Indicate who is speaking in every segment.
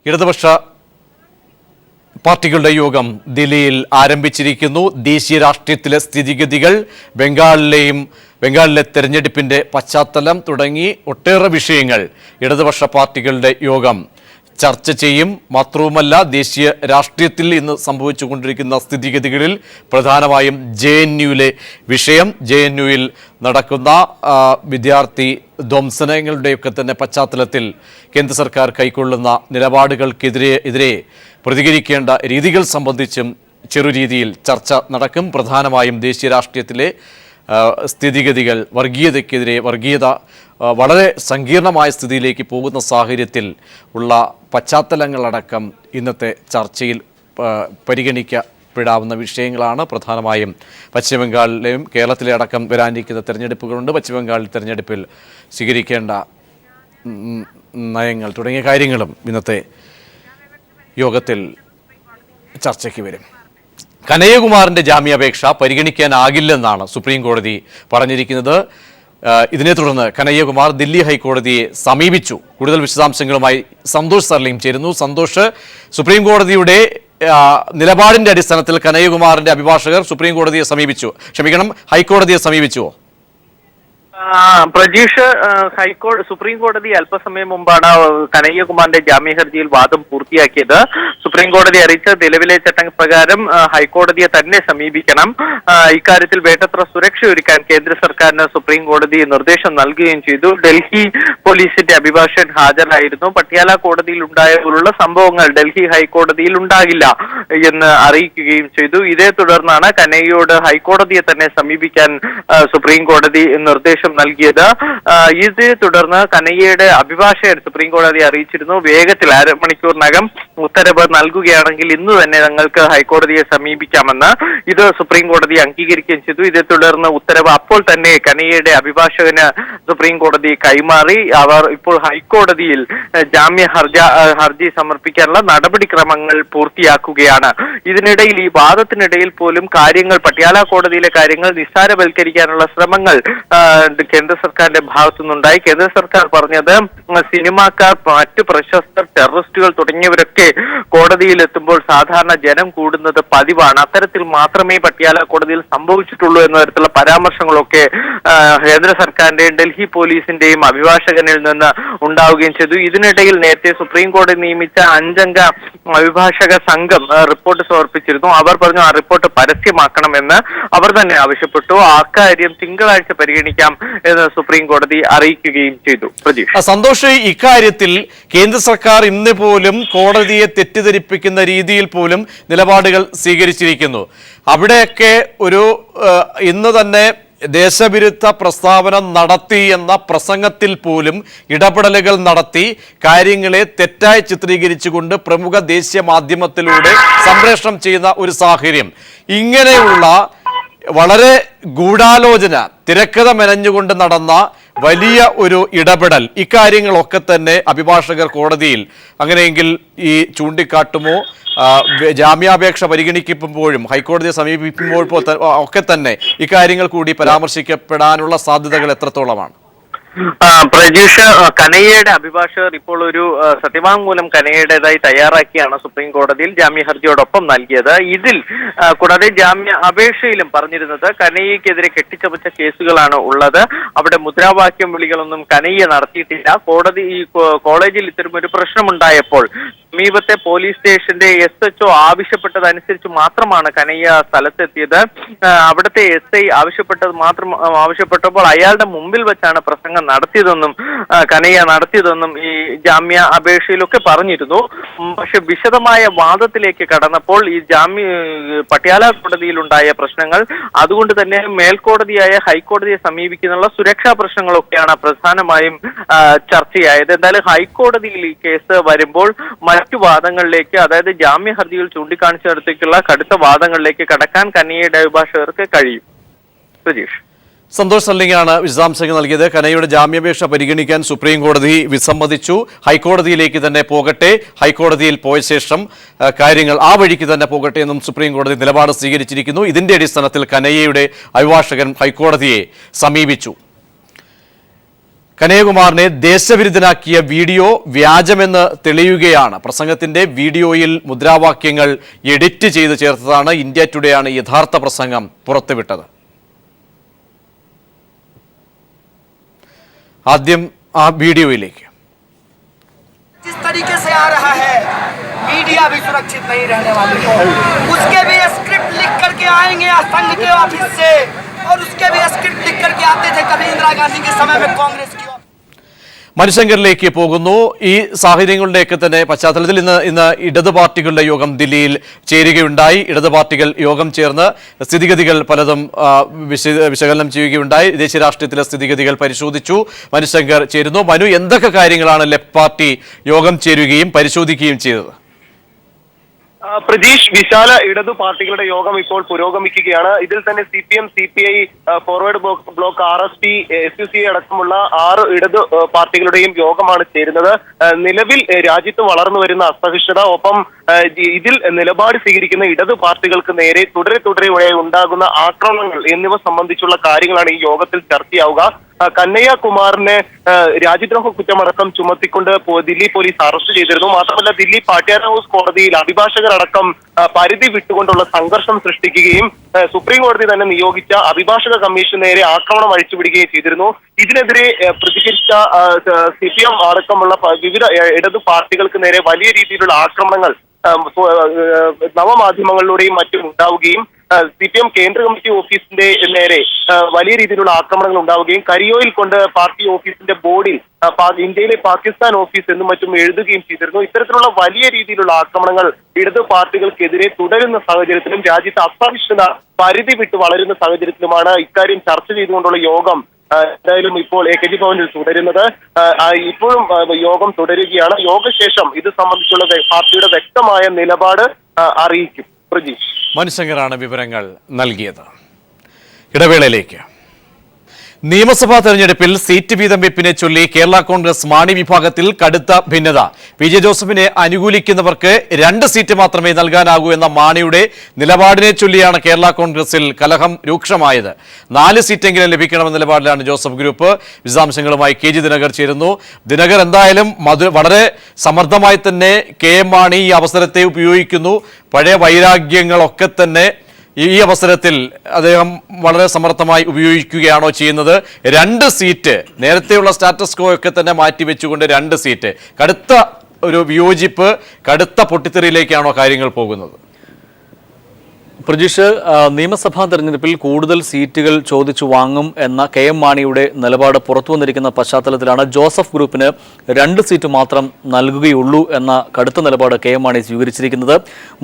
Speaker 1: ഇടതുപക്ഷ പാർട്ടികളുടെ യോഗം ദില്ലിയിൽ ആരംഭിച്ചിരിക്കുന്നു. ദേശീയ രാഷ്ട്രീയത്തിലെ സ്ഥിതിഗതികൾ, ബംഗാളിലെ തെരഞ്ഞെടുപ്പിന്റെ പശ്ചാത്തലം തുടങ്ങി ഒട്ടേറെ വിഷയങ്ങൾ ഇടതുപക്ഷ പാർട്ടികളുടെ യോഗം ചർച്ച ചെയ്യും. മാത്രവുമല്ല, ദേശീയ രാഷ്ട്രീയത്തിൽ ഇന്ന് സംഭവിച്ചുകൊണ്ടിരിക്കുന്ന സ്ഥിതിഗതികളിൽ പ്രധാനമായും JNUവിലെ വിഷയം, JNUവിൽ നടക്കുന്ന വിദ്യാർത്ഥി ധ്വംസനങ്ങളുടെയൊക്കെ തന്നെ പശ്ചാത്തലത്തിൽ കേന്ദ്ര സർക്കാർ കൈക്കൊള്ളുന്ന നിലപാടുകൾക്കെതിരെ പ്രതികരിക്കേണ്ട രീതികൾ സംബന്ധിച്ചും ചെറുരീതിയിൽ ചർച്ച നടക്കും. പ്രധാനമായും ദേശീയ രാഷ്ട്രീയത്തിലെ സ്ഥിതിഗതികൾ, വർഗീയത വളരെ സങ്കീർണമായ സ്ഥിതിയിലേക്ക് പോകുന്ന സാഹചര്യത്തിൽ ഉള്ള പശ്ചാത്തലങ്ങളടക്കം ഇന്നത്തെ ചർച്ചയിൽ പരിഗണിക്കപ്പെടാവുന്ന വിഷയങ്ങളാണ്. പ്രധാനമായും പശ്ചിമബംഗാളിലെയും കേരളത്തിലെ അടക്കം വരാനിരിക്കുന്ന തെരഞ്ഞെടുപ്പുകളുണ്ട്. പശ്ചിമബംഗാളിൽ തെരഞ്ഞെടുപ്പിൽ സ്വീകരിക്കേണ്ട നയങ്ങൾ തുടങ്ങിയ കാര്യങ്ങളും ഇന്നത്തെ യോഗത്തിൽ ചർച്ചയ്ക്ക് വരും. കനയ്യകുമാറിന്റെ ജാമ്യാപേക്ഷ പരിഗണിക്കാനാകില്ലെന്നാണ് സുപ്രീം കോടതി പറഞ്ഞിരിക്കുന്നത്. ഇതിനെ തുടർന്ന് കനയ്യകുമാർ ദില്ലി ഹൈക്കോടതിയെ സമീപിച്ചു. കൂടുതൽ വിശദാംശങ്ങളുമായി സന്തോഷ് സർലിം ചേരുന്നു. സന്തോഷ്, സുപ്രീം കോടതിയുടെ നിലപാടിന്റെ അടിസ്ഥാനത്തിൽ കനയ്യകുമാറിന്റെ അഭിഭാഷകർ ഹൈക്കോടതിയെ സമീപിച്ചുവോ?
Speaker 2: പ്രജീഷ്, സുപ്രീം കോടതി അല്പസമയം മുമ്പാണ് കനയ്യകുമാറിന്റെ ജാമ്യ ഹർജിയിൽ വാദം പൂർത്തിയാക്കിയത്. സുപ്രീം കോടതി അറിയിച്ച നിലവിലെ ചട്ടപ്രകാരം ഹൈക്കോടതിയെ തന്നെ സമീപിക്കണം. ഇക്കാര്യത്തിൽ വേണ്ടത്ര സുരക്ഷ ഒരുക്കാൻ കേന്ദ്ര സർക്കാരിന് സുപ്രീം കോടതി നിർദ്ദേശം നൽകുകയും ചെയ്തു. ഡൽഹി പോലീസിന്റെ അഭിഭാഷകൻ ഹാജരായിരുന്നു. പട്യാല കോടതിയിൽ ഉണ്ടായ പോലുള്ള സംഭവങ്ങൾ ഡൽഹി ഹൈക്കോടതിയിൽ ഉണ്ടാകില്ല എന്ന് അറിയിക്കുകയും ചെയ്തു. ഇതേ തുടർന്നാണ് കനയ്യയോട് ഹൈക്കോടതിയെ തന്നെ സമീപിക്കാൻ സുപ്രീം കോടതി നിർദ്ദേശം നൽകിയത്. ഇതേ തുടർന്ന് കനയ്യയുടെ അഭിഭാഷകൻ സുപ്രീം കോടതിയെ അറിയിച്ചിരുന്നു, വേഗത്തിൽ അരമണിക്കൂറിനകം ഉത്തരവ് നൽകുകയാണെങ്കിൽ ഇന്ന് തന്നെ തങ്ങൾക്ക് ഹൈക്കോടതിയെ സമീപിക്കാമെന്ന്. ഇത് സുപ്രീം കോടതി അംഗീകരിക്കുകയും ചെയ്തു. ഇതേ തുടർന്ന് ഉത്തരവ് അപ്പോൾ തന്നെ കനയ്യയുടെ അഭിഭാഷകന് സുപ്രീം കോടതി കൈമാറി. അവർ ഇപ്പോൾ ഹൈക്കോടതിയിൽ ജാമ്യ ഹർജി സമർപ്പിക്കാനുള്ള നടപടിക്രമങ്ങൾ പൂർത്തിയാക്കുകയാണ്. ഇതിനിടയിൽ, ഈ വാദത്തിനിടയിൽ പോലും പട്യാല കോടതിയിലെ കാര്യങ്ങൾ നിസ്സാരവൽക്കരിക്കാനുള്ള ശ്രമങ്ങൾ കേന്ദ്ര സർക്കാരിന്റെ ഭാഗത്തുനിന്നുണ്ടായി. കേന്ദ്ര സർക്കാർ പറഞ്ഞത് സിനിമാക്കാർ, മറ്റു പ്രശസ്തർ, ടെററിസ്റ്റുകൾ തുടങ്ങിയവരൊക്കെ കോടതിയിൽ എത്തുമ്പോൾ സാധാരണ ജനം കൂടുന്നത് പതിവാണ്. അത്തരത്തിൽ മാത്രമേ പട്യാല കോടതിയിൽ സംഭവിച്ചിട്ടുള്ളൂ എന്ന തരത്തിലുള്ള പരാമർശങ്ങളൊക്കെ കേന്ദ്ര സർക്കാരിന്റെയും ഡൽഹി പോലീസിന്റെയും അഭിഭാഷകനിൽ നിന്ന് ഉണ്ടാവുകയും ചെയ്തു. ഇതിനിടയിൽ നേരത്തെ സുപ്രീം കോടതി നിയമിച്ച 5 അംഗ അഭിഭാഷക സംഘം റിപ്പോർട്ട് സമർപ്പിച്ചിരുന്നു. അവർ പറഞ്ഞു ആ റിപ്പോർട്ട് പരസ്യമാക്കണമെന്ന് അവർ തന്നെ ആവശ്യപ്പെട്ടു. അക്കാര്യം തിങ്കളാഴ്ച പരിഗണിക്കാം എന്ന് സുപ്രീം കോടതി അറിയിക്കുകയും ചെയ്തു.
Speaker 1: സന്തോഷ്, ഇക്കാര്യത്തിൽ കേന്ദ്ര സർക്കാർ ഇന്ന് പോലും കോടതിയെ തെറ്റിദ്ധരിപ്പിക്കുന്ന രീതിയിൽ പോലും നിലപാടുകൾ സ്വീകരിച്ചിരിക്കുന്നു. അവിടെയൊക്കെ ഇന്ന് തന്നെ ദേശവിരുദ്ധ പ്രസ്താവന നടത്തി എന്ന പ്രസംഗത്തിൽ പോലും ഇടപെടലുകൾ നടത്തി കാര്യങ്ങളെ തെറ്റായി ചിത്രീകരിച്ചുകൊണ്ട് പ്രമുഖ ദേശീയ മാധ്യമത്തിലൂടെ സംപ്രേഷണം ചെയ്യുന്ന ഒരു സാഹചര്യം, ഇങ്ങനെയുള്ള വളരെ ഗൂഢാലോചന, തിരക്കഥ മെനഞ്ഞുകൊണ്ട് നടന്ന വലിയ ഒരു ഇടപെടൽ, ഇക്കാര്യങ്ങളൊക്കെ തന്നെ അഭിഭാഷകർ കോടതിയിൽ അങ്ങനെയെങ്കിൽ ഈ ചൂണ്ടിക്കാട്ടുമോ? ജാമ്യാപേക്ഷ പരിഗണിക്കുമ്പോഴും ഹൈക്കോടതിയെ സമീപിക്കുമ്പോൾ ഒക്കെ തന്നെ ഇക്കാര്യങ്ങൾ കൂടി പരാമർശിക്കപ്പെടാനുള്ള സാധ്യതകൾ എത്രത്തോളമാണ്?
Speaker 2: പ്രജീഷ്, കനയ്യയുടെ അഭിഭാഷകർ ഇപ്പോൾ ഒരു സത്യവാങ്മൂലം കനയ്യയുടേതായി തയ്യാറാക്കിയാണ് സുപ്രീം കോടതിയിൽ ജാമ്യ ഹർജിയോടൊപ്പം നൽകിയത്. ഇതിൽ കൂടാതെ ജാമ്യ അപേക്ഷയിലും പറഞ്ഞിരുന്നത് കനയ്യക്കെതിരെ കെട്ടിച്ചമച്ച കേസുകളാണ് ഉള്ളത്. അവിടെ മുദ്രാവാക്യം വിളികളൊന്നും കനയ്യ നടത്തിയിട്ടില്ല. കോളേജിൽ ഇത്തരമൊരു പ്രശ്നമുണ്ടായപ്പോൾ സമീപത്തെ പോലീസ് സ്റ്റേഷന്റെ SHO ആവശ്യപ്പെട്ടതനുസരിച്ച് മാത്രമാണ് കനയ്യ സ്ഥലത്തെത്തിയത്. അവിടുത്തെ SI ആവശ്യപ്പെട്ടപ്പോൾ അയാളുടെ മുമ്പിൽ വെച്ചാണ് പ്രസംഗം കനയ്യ നടത്തിയതെന്നും ഈ ജാമ്യ അപേക്ഷയിലൊക്കെ പറഞ്ഞിരുന്നു. പക്ഷെ വിശദമായ വാദത്തിലേക്ക് കടന്നപ്പോൾ ഈ പട്യാല കോടതിയിലുണ്ടായ പ്രശ്നങ്ങൾ, അതുകൊണ്ട് തന്നെ മേൽക്കോടതിയായ ഹൈക്കോടതിയെ സമീപിക്കുന്നുള്ള സുരക്ഷാ പ്രശ്നങ്ങളൊക്കെയാണ് പ്രധാനമായും ചർച്ചയായത്. എന്തായാലും ഹൈക്കോടതിയിൽ ഈ കേസ് വരുമ്പോൾ മറ്റു വാദങ്ങളിലേക്ക്, അതായത് ജാമ്യ ഹർജികൾ ചൂണ്ടിക്കാണിച്ചിടത്തേക്കുള്ള കടുത്ത വാദങ്ങളിലേക്ക് കടക്കാൻ കനയ്യയുടെ അഭിഭാഷകർക്ക് കഴിയും. സുജീഷ്,
Speaker 1: സന്തോഷ് സർലിംഗാണ് വിശദാംശങ്ങൾ നൽകിയത്. കനയ്യയുടെ ജാമ്യാപേക്ഷ പരിഗണിക്കാൻ സുപ്രീം കോടതി വിസമ്മതിച്ചു. ഹൈക്കോടതിയിലേക്ക് തന്നെ പോകട്ടെ, ഹൈക്കോടതിയിൽ പോയ ശേഷം കാര്യങ്ങൾ ആ വഴിക്ക് തന്നെ പോകട്ടെ എന്നും സുപ്രീം കോടതി നിലപാട് സ്വീകരിച്ചിരിക്കുന്നു. ഇതിന്റെ അടിസ്ഥാനത്തിൽ കനയ്യയുടെ അഭിഭാഷകൻ ഹൈക്കോടതിയെ സമീപിച്ചു. കനയ്യകുമാറിനെ ദേശവിരുദ്ധനാക്കിയ വീഡിയോ വ്യാജമെന്ന് തെളിയുകയാണ്. പ്രസംഗത്തിന്റെ വീഡിയോയിൽ മുദ്രാവാക്യങ്ങൾ എഡിറ്റ് ചെയ്ത് ചേർത്തതാണ്. ഇന്ത്യ ടുഡേ ആണ് യഥാർത്ഥ പ്രസംഗം പുറത്തുവിട്ടത്. ആദ്യം ആ വീഡിയോയിലേക്ക്.
Speaker 3: जिस तरीके से आ रहा है मीडिया भी सुरक्षित नहीं रहने वाली है। उसके भी स्क्रिप्ट लिख करके आएंगे संघ के ऑफिस से और उसके भी स्क्रिप्ट लिख करके आते थे कभी इंदिरा गांधी के समय में कांग्रेस की।
Speaker 1: മനുശങ്കറിലേക്ക് പോകുന്നു. ഈ സാഹചര്യങ്ങളുടെയൊക്കെ തന്നെ പശ്ചാത്തലത്തിൽ ഇന്ന് ഇടതു പാർട്ടികളുടെ യോഗം ദില്ലിയിൽ ചേരുകയുണ്ടായി. ഇടതു പാർട്ടികൾ യോഗം ചേർന്ന് സ്ഥിതിഗതികൾ പലതും വിശകലനം ചെയ്യുകയുണ്ടായി. ദേശീയ രാഷ്ട്രീയത്തിലെ സ്ഥിതിഗതികൾ പരിശോധിച്ചു. മനുശങ്കർ ചേരുന്നു. മനു, എന്തൊക്കെ കാര്യങ്ങളാണ് ലെഫ്റ്റ് പാർട്ടി യോഗം ചേരുകയും പരിശോധിക്കുകയും ചെയ്തത്?
Speaker 4: പ്രജീഷ്, വിശാല ഇടതു പാർട്ടികളുടെ യോഗം ഇപ്പോൾ പുരോഗമിക്കുകയാണ്. ഇതിൽ തന്നെ CPM, CPI, forward block, RSP, SUC അടക്കമുള്ള 6 ഇടതു പാർട്ടികളുടെയും യോഗമാണ് ചേരുന്നത്. നിലവിൽ രാജ്യത്ത് വളർന്നു വരുന്ന അസഹിഷ്ണുത, ഒപ്പം ഇതിൽ നിലപാട് സ്വീകരിക്കുന്ന ഇടതു പാർട്ടികൾക്ക് നേരെ തുടരെ ഉണ്ടാകുന്ന ആക്രമണങ്ങൾ എന്നിവ സംബന്ധിച്ചുള്ള കാര്യങ്ങളാണ് ഈ യോഗത്തിൽ ചർച്ചയാവുക. കനയ്യകുമാറിനെ രാജ്യദ്രോഹ കുറ്റമടക്കം ചുമത്തിക്കൊണ്ട് ദില്ലി പോലീസ് അറസ്റ്റ് ചെയ്തിരുന്നു. മാത്രമല്ല, ദില്ലി പാട്യാല ഹൗസ് കോടതിയിൽ അഭിഭാഷകരടക്കം പരിധി വിട്ടുകൊണ്ടുള്ള സംഘർഷം സൃഷ്ടിക്കുകയും സുപ്രീം കോടതി തന്നെ നിയോഗിച്ച അഭിഭാഷക കമ്മീഷന് നേരെ ആക്രമണം അഴിച്ചുവിടുകയും ചെയ്തിരുന്നു. ഇതിനെതിരെ പ്രതികരിച്ച CPM അടക്കമുള്ള വിവിധ ഇടതു പാർട്ടികൾക്ക് നേരെ വലിയ രീതിയിലുള്ള ആക്രമണങ്ങൾ നവമാധ്യമങ്ങളിലൂടെയും മറ്റും ഉണ്ടാവുകയും CPM കേന്ദ്ര കമ്മിറ്റി ഓഫീസിന്റെ നേരെ വലിയ രീതിയിലുള്ള ആക്രമണങ്ങൾ ഉണ്ടാവുകയും കരിയോയിൽ കൊണ്ട് പാർട്ടി ഓഫീസിന്റെ ബോർഡിൽ ഇന്ത്യയിലെ പാകിസ്ഥാൻ ഓഫീസ് എന്നും മറ്റും എഴുതുകയും ചെയ്തിരുന്നു. ഇത്തരത്തിലുള്ള വലിയ രീതിയിലുള്ള ആക്രമണങ്ങൾ ഇടതു പാർട്ടികൾക്കെതിരെ തുടരുന്ന സാഹചര്യത്തിലും രാജ്യത്ത് അസഹിഷ്ണുത പരിധി വിട്ട് വളരുന്ന സാഹചര്യത്തിലുമാണ് ഇക്കാര്യം ചർച്ച ചെയ്തുകൊണ്ടുള്ള യോഗം എന്തായാലും ഇപ്പോൾ AKG ഭവനിൽ തുടരുന്നത്. ഇപ്പോഴും യോഗം തുടരുകയാണ്. യോഗശേഷം ഇത് സംബന്ധിച്ചുള്ള പാർട്ടിയുടെ വ്യക്തമായ നിലപാട് അറിയിക്കും. പ്രജീഷ്,
Speaker 1: മനുശങ്കറാണ് വിവരങ്ങൾ നൽകിയത്. ഇടവേളയിലേക്ക്. നിയമസഭാ തെരഞ്ഞെടുപ്പിൽ സീറ്റ് വീതം വെപ്പിനെ ചൊല്ലി കേരള കോൺഗ്രസ് മാണി വിഭാഗത്തിൽ കടുത്ത ഭിന്നത. PJ ജോസഫിനെ അനുകൂലിക്കുന്നവർക്ക് 2 സീറ്റ് മാത്രമേ നൽകാനാകൂ എന്ന മാണിയുടെ നിലപാടിനെ ചൊല്ലിയാണ് കേരള കോൺഗ്രസിൽ കലഹം രൂക്ഷമായത്. 4 സീറ്റെങ്കിലും ലഭിക്കണമെന്ന നിലപാടിലാണ് ജോസഫ് ഗ്രൂപ്പ്. വിശദാംശങ്ങളുമായി KG ദിനകർ ചേരുന്നു. ദിനകർ, എന്തായാലും വളരെ സമർത്ഥമായി തന്നെ KM മാണി ഈ അവസരത്തെ ഉപയോഗിക്കുന്നു. പഴയ വൈരാഗ്യങ്ങളൊക്കെ തന്നെ ഈ അവസരത്തിൽ അദ്ദേഹം വളരെ സമർത്ഥമായി ഉപയോഗിക്കുകയാണോ ചെയ്യുന്നത്? 2 സീറ്റ്, നേരത്തെയുള്ള സ്റ്റാറ്റസ് കോ ഒക്കെ തന്നെ മാറ്റിവെച്ചുകൊണ്ട് 2 സീറ്റ്, കടുത്ത ഒരു വിയോജിപ്പ്, കടുത്ത പൊട്ടിത്തെറിയിലേക്കാണോ കാര്യങ്ങൾ പോകുന്നത്?
Speaker 5: പ്രജീഷ്, നിയമസഭാ തെരഞ്ഞെടുപ്പിൽ കൂടുതൽ സീറ്റുകൾ ചോദിച്ചു വാങ്ങും എന്ന KM മാണിയുടെ നിലപാട് പുറത്തു വന്നിരിക്കുന്ന പശ്ചാത്തലത്തിലാണ് ജോസഫ് ഗ്രൂപ്പിന് 2 സീറ്റ് മാത്രം നൽകുകയുള്ളൂ എന്ന കടുത്ത നിലപാട് KM മാണി സ്വീകരിച്ചിരിക്കുന്നത്.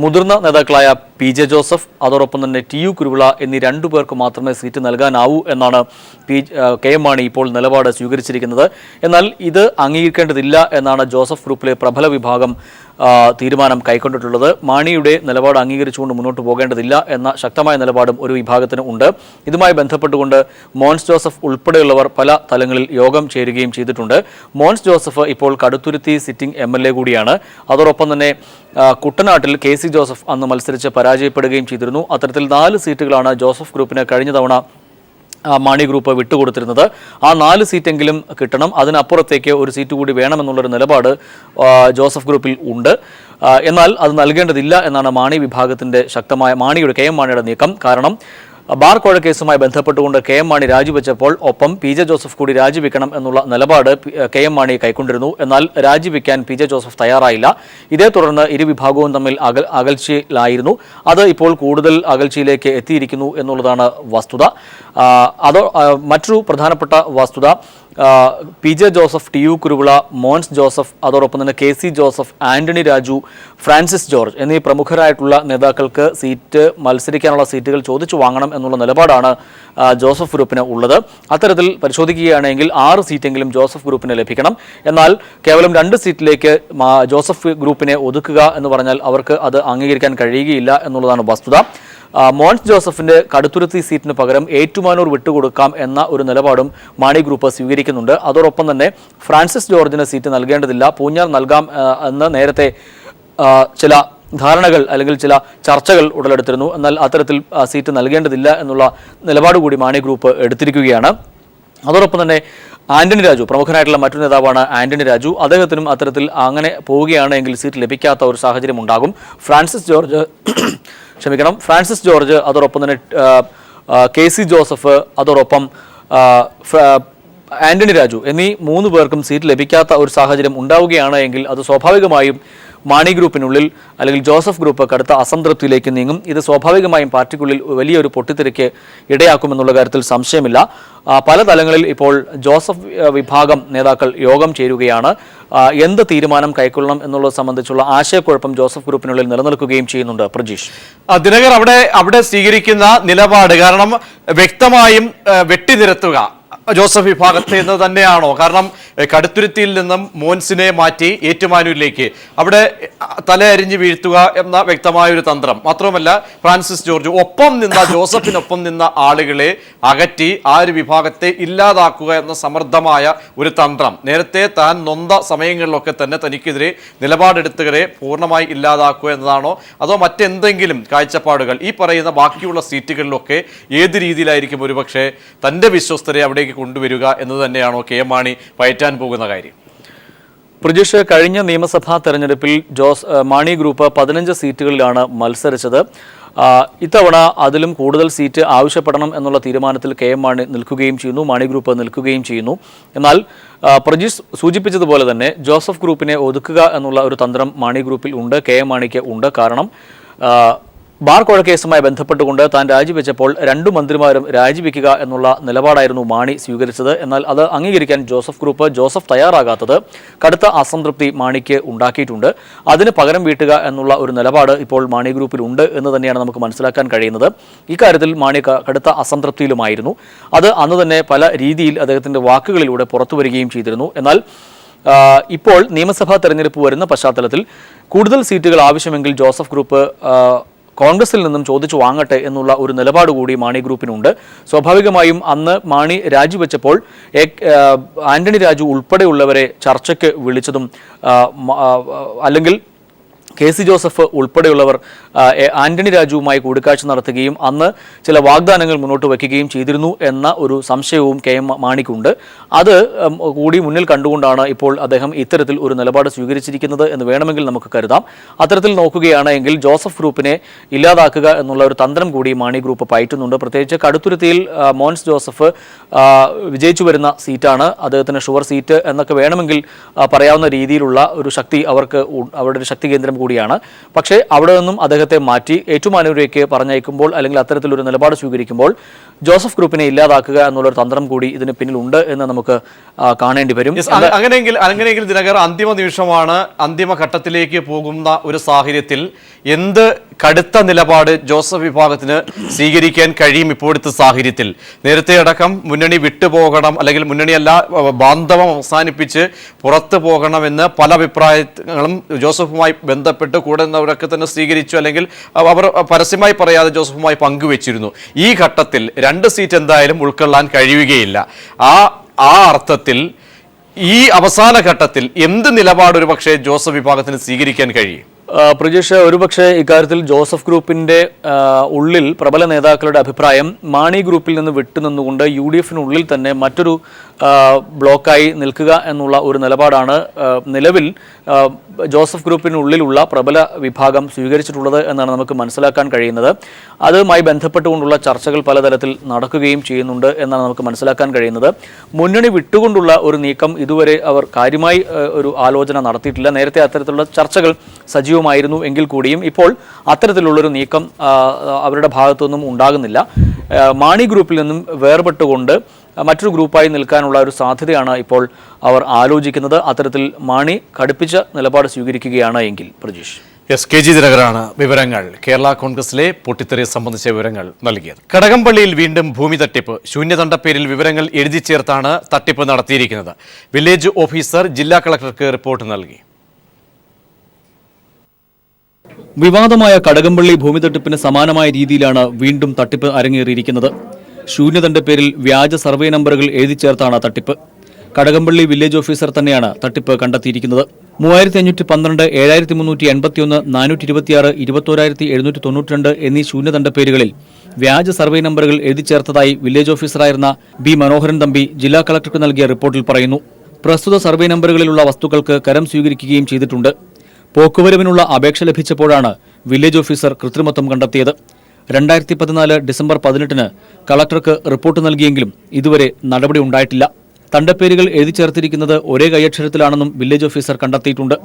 Speaker 5: മുതിർന്ന നേതാക്കളായ PJ ജോസഫ്, അതോടൊപ്പം തന്നെ TU കുരുവിള എന്നീ 2 പേർക്ക് മാത്രമേ സീറ്റ് നൽകാനാവൂ എന്നാണ് KM മാണി ഇപ്പോൾ നിലപാട് സ്വീകരിച്ചിരിക്കുന്നത്. എന്നാൽ ഇത് അംഗീകരിക്കേണ്ടതില്ല എന്നാണ് ജോസഫ് ഗ്രൂപ്പിലെ പ്രബല വിഭാഗം തീരുമാനം കൈക്കൊണ്ടിട്ടുള്ളത്. മാണിയുടെ നിലപാട് അംഗീകരിച്ചുകൊണ്ട് മുന്നോട്ട് പോകേണ്ടതില്ല എന്ന ശക്തമായ നിലപാടും ഒരു വിഭാഗത്തിന് ഉണ്ട്. ഇതുമായി ബന്ധപ്പെട്ടുകൊണ്ട് മോൻസ് ജോസഫ് ഉൾപ്പെടെയുള്ളവർ പല തലങ്ങളിൽ യോഗം ചേരുകയും ചെയ്തിട്ടുണ്ട്. മോൻസ് ജോസഫ് ഇപ്പോൾ കടുത്തുരുത്തി സിറ്റിംഗ് MLA കൂടിയാണ്. അതോടൊപ്പം തന്നെ കുട്ടനാട്ടിൽ KC ജോസഫ് അന്ന് മത്സരിച്ച് പരാജയപ്പെടുകയും ചെയ്തിരുന്നു. അത്തരത്തിൽ 4 സീറ്റുകളാണ് ജോസഫ് ഗ്രൂപ്പിന് കഴിഞ്ഞ തവണ മാണി ഗ്രൂപ്പ് വിട്ടുകൊടുത്തിരുന്നത്. ആ 4 സീറ്റെങ്കിലും കിട്ടണം, അതിനപ്പുറത്തേക്ക് ഒരു സീറ്റ് കൂടി വേണമെന്നുള്ളൊരു നിലപാട് ജോസഫ് ഗ്രൂപ്പിൽ ഉണ്ട്. എന്നാൽ അത് നൽകേണ്ടതില്ല എന്നാണ് മാണി വിഭാഗത്തിൻ്റെ മാണിയുടെ KM മാണിയുടെ നീക്കം. കാരണം ബാർ കോഴ കേസുമായി ബന്ധപ്പെട്ടുകൊണ്ട് KM മാണി രാജിവെച്ചപ്പോൾ ഒപ്പം PJ ജോസഫ് കൂടി രാജിവെക്കണം എന്നുള്ള നിലപാട് KM മാണി കൈക്കൊണ്ടിരുന്നു. എന്നാൽ രാജിവെക്കാൻ PJ ജോസഫ് തയ്യാറായില്ല. ഇതേ തുടർന്ന് ഇരുവിഭാഗവും തമ്മിൽ അകൽച്ചയിലായിരുന്നു. അത് ഇപ്പോൾ കൂടുതൽ അകൽച്ചയിലേക്ക് എത്തിയിരിക്കുന്നു എന്നുള്ളതാണ് വസ്തുത. മറ്റൊരു പ്രധാനപ്പെട്ട വസ്തുത, PJ Joseph, TU Kuruvila, Mons Joseph, അതോടൊപ്പം തന്നെ KC Joseph, Antony Raju, Francis George എന്നീ പ്രമുഖരായിട്ടുള്ള നേതാക്കൾക്ക് മത്സരിക്കാനുള്ള സീറ്റുകൾ ചോദിച്ചു വാങ്ങണം എന്നുള്ള നിലപാടാണ് ജോസഫ് ഗ്രൂപ്പിന് ഉള്ളത്. അത്തരത്തിൽ പരിശോധിക്കുകയാണെങ്കിൽ 6 സീറ്റെങ്കിലും ജോസഫ് ഗ്രൂപ്പിന് ലഭിക്കണം. എന്നാൽ കേവലം 2 സീറ്റിലേക്ക് ജോസഫ് ഗ്രൂപ്പിനെ ഒതുക്കുക എന്ന് പറഞ്ഞാൽ അവർക്ക് അത് അംഗീകരിക്കാൻ കഴിയുകയില്ല എന്നുള്ളതാണ് വസ്തുത. മോൻസ് ജോസഫിന്റെ കടുത്തുരുത്തി സീറ്റിന് പകരം ഏറ്റുമാനൂർ വിട്ടുകൊടുക്കാം എന്ന ഒരു നിലപാടും മാണി ഗ്രൂപ്പ് സ്വീകരിക്കുന്നുണ്ട്. അതോടൊപ്പം തന്നെ ഫ്രാൻസിസ് ജോർജിന് സീറ്റ് നൽകേണ്ടതില്ല, പൂഞ്ഞാർ നൽകാം എന്ന് നേരത്തെ ചില ധാരണകൾ അല്ലെങ്കിൽ ചില ചർച്ചകൾ ഉടലെടുത്തിരുന്നു. എന്നാൽ അത്തരത്തിൽ സീറ്റ് നൽകേണ്ടതില്ല എന്നുള്ള നിലപാട് കൂടി മാണി ഗ്രൂപ്പ് എടുത്തിരിക്കുകയാണ്. അതോടൊപ്പം തന്നെ ആന്റണി രാജു, പ്രമുഖനായിട്ടുള്ള മറ്റൊരു നേതാവാണ് ആന്റണി രാജു. അദ്ദേഹത്തിനും അത്തരത്തിൽ അങ്ങനെ പോവുകയാണെങ്കിൽ സീറ്റ് ലഭിക്കാത്ത ഒരു സാഹചര്യം ഉണ്ടാകും. ഫ്രാൻസിസ് ജോർജ്, അതോടൊപ്പം തന്നെ KC ജോസഫ്, അതോടൊപ്പം ആന്റണി രാജു എന്നീ 3 പേർക്കും സീറ്റ് ലഭിക്കാത്ത ഒരു സാഹചര്യം ഉണ്ടാവുകയാണ് എങ്കിൽ അത് സ്വാഭാവികമായും മാണി ഗ്രൂപ്പിനുള്ളിൽ അല്ലെങ്കിൽ ജോസഫ് ഗ്രൂപ്പ് കടുത്ത അസംതൃപ്തിയിലേക്ക് നീങ്ങും. ഇത് സ്വാഭാവികമായും പാർട്ടിക്കുള്ളിൽ വലിയൊരു പൊട്ടിത്തെറിക്ക് ഇടയാക്കുമെന്നുള്ള കാര്യത്തിൽ സംശയമില്ല. പല തലങ്ങളിൽ ഇപ്പോൾ ജോസഫ് വിഭാഗം നേതാക്കൾ യോഗം ചേരുകയാണ്. എന്ത് തീരുമാനം കൈക്കൊള്ളണം എന്നുള്ളത് സംബന്ധിച്ചുള്ള ആശയക്കുഴപ്പം ജോസഫ് ഗ്രൂപ്പിനുള്ളിൽ നിലനിൽക്കുകയും ചെയ്യുന്നുണ്ട്. പ്രജീഷ്,
Speaker 1: ദിനകർ, അവിടെ സ്വീകരിക്കുന്ന നിലപാട് കാരണം വ്യക്തമായും വെട്ടിനിരത്തുക ജോസഫ് വിഭാഗത്തെ എന്ന് തന്നെയാണോ? കാരണം കടുത്തുരുത്തിയിൽ നിന്നും മോൻസിനെ മാറ്റി ഏറ്റുമാനൂരിലേക്ക് അവിടെ തലയരിഞ്ഞ് വീഴ്ത്തുക എന്ന വ്യക്തമായൊരു തന്ത്രം. മാത്രമല്ല ഫ്രാൻസിസ് ജോർജ് ജോസഫിനൊപ്പം നിന്ന ആളുകളെ അകറ്റി ആ ഒരു വിഭാഗത്തെ ഇല്ലാതാക്കുക എന്ന സമർത്ഥമായ ഒരു തന്ത്രം. നേരത്തെ താൻ നൊന്ത സമയങ്ങളിലൊക്കെ തന്നെ തനിക്കെതിരെ നിലപാടെടുത്തവരെ പൂർണ്ണമായി ഇല്ലാതാക്കുക എന്നതാണോ, അതോ മറ്റെന്തെങ്കിലും കാഴ്ചപ്പാടുകൾ ഈ പറയുന്ന ബാക്കിയുള്ള സീറ്റുകളിലൊക്കെ ഏത് രീതിയിലായിരിക്കും ഒരുപക്ഷെ തൻ്റെ വിശ്വസ്തരെ അവിടേക്ക് കൊണ്ടുവരിക എന്ന് തന്നെയാണോ KM മാണി പയറ്റാൻ പോകുന്ന കാര്യം?
Speaker 5: പ്രജീഷ്, കഴിഞ്ഞ നിയമസഭാ തെരഞ്ഞെടുപ്പിൽ മാണി ഗ്രൂപ്പ് 15 സീറ്റുകളിലാണ് മത്സരിച്ചത്. ഇത്തവണ അതിലും കൂടുതൽ സീറ്റ് ആവശ്യപ്പെടണം എന്നുള്ള തീരുമാനത്തിൽ KM മാണി നിൽക്കുകയും ചെയ്യുന്നു, മാണി ഗ്രൂപ്പ് നിൽക്കുകയും ചെയ്യുന്നു. എന്നാൽ പ്രജീഷ് സൂചിപ്പിച്ചതുപോലെ തന്നെ ജോസഫ് ഗ്രൂപ്പിനെ ഒതുക്കുക എന്നുള്ള ഒരു തന്ത്രം മാണി ഗ്രൂപ്പിൽ ഉണ്ട്, KM മാണിക്ക് ഉണ്ട്. കാരണം ബാർ കൊഴക്കേസുമായി ബന്ധപ്പെട്ടുകൊണ്ട് താൻ രാജിവെച്ചപ്പോൾ 2 മന്ത്രിമാരും രാജിവെക്കുക എന്നുള്ള നിലപാടായിരുന്നു മാണി സ്വീകരിച്ചത്. എന്നാൽ അത് അംഗീകരിക്കാൻ ജോസഫ് തയ്യാറാകാത്തത് കടുത്ത അസംതൃപ്തി മാണിക്ക് ഉണ്ടാക്കിയിട്ടുണ്ട്. അതിന് പകരം വീട്ടുക എന്നുള്ള ഒരു നിലപാട് ഇപ്പോൾ മാണി ഗ്രൂപ്പിലുണ്ട് എന്ന് തന്നെയാണ് നമുക്ക് മനസ്സിലാക്കാൻ കഴിയുന്നത്. ഇക്കാര്യത്തിൽ മാണി കടുത്ത അസംതൃപ്തിയിലുമായിരുന്നു. അത് അന്ന് തന്നെ പല രീതിയിൽ അദ്ദേഹത്തിൻ്റെ വാക്കുകളിലൂടെ പുറത്തു വരികയും ചെയ്തിരുന്നു. എന്നാൽ ഇപ്പോൾ നിയമസഭാ തെരഞ്ഞെടുപ്പ് വരുന്ന പശ്ചാത്തലത്തിൽ കൂടുതൽ സീറ്റുകൾ ആവശ്യമെങ്കിൽ ജോസഫ് ഗ്രൂപ്പ് കോൺഗ്രസിൽ നിന്നും ചോദിച്ചു വാങ്ങട്ടെ എന്നുള്ള ഒരു നിലപാട് കൂടി മാണി ഗ്രൂപ്പിനുണ്ട്. സ്വാഭാവികമായും അന്ന് മാണി രാജിവെച്ചപ്പോൾ ആന്റണി രാജു ഉൾപ്പെടെയുള്ളവരെ ചർച്ചയ്ക്ക് വിളിച്ചതും അല്ലെങ്കിൽ KC ജോസഫ് ഉൾപ്പെടെയുള്ളവർ ആന്റണി രാജുവുമായി കൂടിക്കാഴ്ച നടത്തുകയും അന്ന് ചില വാഗ്ദാനങ്ങൾ മുന്നോട്ട് വയ്ക്കുകയും ചെയ്തിരുന്നു എന്ന ഒരു സംശയവും KM മാണിക്കുണ്ട്. അത് കൂടി മുന്നിൽ കണ്ടുകൊണ്ടാണ് ഇപ്പോൾ അദ്ദേഹം ഇത്തരത്തിൽ ഒരു നിലപാട് സ്വീകരിച്ചിരിക്കുന്നത് എന്ന് വേണമെങ്കിൽ നമുക്ക് കരുതാം. അത്തരത്തിൽ നോക്കുകയാണെങ്കിൽ ജോസഫ് ഗ്രൂപ്പിനെ ഇല്ലാതാക്കുക എന്നുള്ള ഒരു തന്ത്രം കൂടി മാണി ഗ്രൂപ്പ് പയറ്റുന്നുണ്ട്. പ്രത്യേകിച്ച് കടുത്തുരുത്തിയിൽ മോൻസ് ജോസഫ് വിജയിച്ചു വരുന്ന സീറ്റാണ്, അദ്ദേഹത്തിന് ഷുവർ സീറ്റ് എന്നൊക്കെ വേണമെങ്കിൽ പറയാവുന്ന രീതിയിലുള്ള ഒരു ശക്തി അവരുടെ ഒരു ശക്തി കേന്ദ്രം കൂടിയാണ്. പക്ഷേ അവിടെ നിന്നും അദ്ദേഹത്തെ മാറ്റി ഏറ്റുമാനൂരേക്ക് പറഞ്ഞയക്കുമ്പോൾ അല്ലെങ്കിൽ അത്തരത്തിലൊരു നിലപാട് സ്വീകരിക്കുമ്പോൾ ജോസഫ് ഗ്രൂപ്പിനെ ഇല്ലാതാക്കുക എന്നുള്ളൊരു തന്ത്രം കൂടി ഇതിന് പിന്നിലുണ്ട് എന്ന് നമുക്ക് കാണേണ്ടി വരും.
Speaker 1: അങ്ങനെയെങ്കിൽ ദിനകർ, അന്തിമ നിമിഷമാണ്, അന്തിമ ഘട്ടത്തിലേക്ക് പോകുന്ന ഒരു സാഹചര്യത്തിൽ എന്ത് കടുത്ത നിലപാട് ജോസഫ് വിഭാഗത്തിന് സ്വീകരിക്കാൻ കഴിയും? ഇപ്പോഴത്തെ സാഹചര്യത്തിൽ നേരത്തെ അടക്കം മുന്നണി വിട്ടുപോകണം അല്ലെങ്കിൽ മുന്നണിയല്ല ബാന്ധവം അവസാനിപ്പിച്ച് പുറത്തു പോകണമെന്ന് പല അഭിപ്രായങ്ങളും ജോസഫുമായി ബന്ധപ്പെട്ട് കൂടെ നിന്നവരൊക്കെ തന്നെ സ്വീകരിച്ചു, അല്ലെങ്കിൽ അവർ പരസ്യമായി പറയാതെ ജോസഫുമായി പങ്കുവെച്ചിരുന്നു. ഈ ഘട്ടത്തിൽ 2 സീറ്റ് എന്തായാലും ഉൾക്കൊള്ളാൻ കഴിയുകയില്ല. ആ അർത്ഥത്തിൽ ഈ അവസാന ഘട്ടത്തിൽ എന്ത് നിലപാട് ഒരു പക്ഷേ ജോസഫ് വിഭാഗത്തിന് സ്വീകരിക്കാൻ കഴിയും?
Speaker 5: പ്രജീഷ്, ഒരുപക്ഷെ ഇക്കാര്യത്തിൽ ജോസഫ് ഗ്രൂപ്പിന്റെ ഉള്ളിൽ പ്രബല നേതാക്കളുടെ അഭിപ്രായം മാണി ഗ്രൂപ്പിൽ നിന്ന് വിട്ടുനിന്നുകൊണ്ട് UDF-നുള്ളിൽ തന്നെ മറ്റൊരു ബ്ലോക്കായി നിൽക്കുക എന്നുള്ള ഒരു നിലപാടാണ് നിലവിൽ ജോസഫ് ഗ്രൂപ്പിനുള്ളിലുള്ള പ്രബല വിഭാഗം സ്വീകരിച്ചിട്ടുള്ളത് എന്നാണ് നമുക്ക് മനസ്സിലാക്കാൻ കഴിയുന്നത്. അതുമായി ബന്ധപ്പെട്ടുകൊണ്ടുള്ള ചർച്ചകൾ പലതരത്തിൽ നടക്കുകയും ചെയ്യുന്നുണ്ട് എന്നാണ് നമുക്ക് മനസ്സിലാക്കാൻ കഴിയുന്നത്. മുന്നണി വിട്ടുകൊണ്ടുള്ള ഒരു നീക്കം ഇതുവരെ അവർ കാര്യമായി ഒരു ആലോചന നടത്തിയിട്ടില്ല. നേരത്തെ അത്തരത്തിലുള്ള ചർച്ചകൾ സജീവമായിരുന്നു എങ്കിൽ കൂടിയും ഇപ്പോൾ അത്തരത്തിലുള്ളൊരു നീക്കം അവരുടെ ഭാഗത്തുനിന്നും ഉണ്ടാകുന്നില്ല. മാണി ഗ്രൂപ്പിൽ നിന്നും വേർപെട്ടുകൊണ്ട് മറ്റൊരു ഗ്രൂപ്പായി നിൽക്കാനുള്ള ഒരു സാധ്യതയാണ് ഇപ്പോൾ അവർ ആലോചിക്കുന്നത്. അത്തരത്തിൽ മാണി കടുപ്പിച്ച നിലപാട് സ്വീകരിക്കുകയാണ് എങ്കിൽ. പ്രജീഷ്,
Speaker 1: KG ദിനകരാണ് വിവരങ്ങൾ, കേരള കോൺഗ്രസിലെ പൊട്ടിത്തെറിയെ സംബന്ധിച്ച വിവരങ്ങൾ നൽകിയത്. കടകംപള്ളിയിൽ വീണ്ടും ഭൂമി തട്ടിപ്പ്. ശൂന്യതണ്ട പേരിൽ വിവരങ്ങൾ എഴുതി ചേർത്താണ് തട്ടിപ്പ് നടത്തിയിരിക്കുന്നത്. വില്ലേജ് ഓഫീസർ ജില്ലാ കളക്ടർക്ക് റിപ്പോർട്ട് നൽകി.
Speaker 5: വിവാദമായ കടകംപള്ളി ഭൂമി തട്ടിപ്പിന് സമാനമായ രീതിയിലാണ് വീണ്ടും തട്ടിപ്പ് അരങ്ങേറിയിരിക്കുന്നത്. ശൂന്യതന്റെ പേരിൽ വ്യാജ സർവേ നമ്പറുകൾ എഴുതി ചേർത്താണ് തട്ടിപ്പ്. കടകംപള്ളി വില്ലേജ് ഓഫീസർ തന്നെയാണ് തട്ടിപ്പ് കണ്ടെത്തിയിരിക്കുന്നത്. 3512, 7381, 426, 21792 എന്നീ ശൂന്യതണ്ട പേരുകളിൽ വ്യാജ സർവേ നമ്പറുകൾ എഴുതി ചേർത്തതായി വില്ലേജ് ഓഫീസറായിരുന്ന ബി മനോഹരൻ തമ്പി ജില്ലാ കളക്ടർക്ക് നൽകിയ റിപ്പോർട്ടിൽ പറയുന്നു. പ്രസ്തുത സർവേ നമ്പറുകളിലുള്ള വസ്തുക്കൾക്ക് കരം സ്വീകരിക്കുകയും ചെയ്തിട്ടുണ്ട്. പോക്കുവരവിനുള്ള അപേക്ഷ ലഭിച്ചപ്പോഴാണ് വില്ലേജ് ഓഫീസർ കൃത്രിമത്വം കണ്ടെത്തിയത്. 2014 ഡിസംബർ 18 കളക്ടർക്ക് റിപ്പോർട്ട് നൽകിയെങ്കിലും ഇതുവരെ നടപടി ഉണ്ടായിട്ടില്ല. തണ്ടപ്പേരുകൾ എഴുതി ചേർത്തിരിക്കുന്നത് ഒരേ കൈയക്ഷരത്തിലാണെന്നും വില്ലേജ് ഓഫീസർ കണ്ടെത്തിയിട്ടുണ്ട്.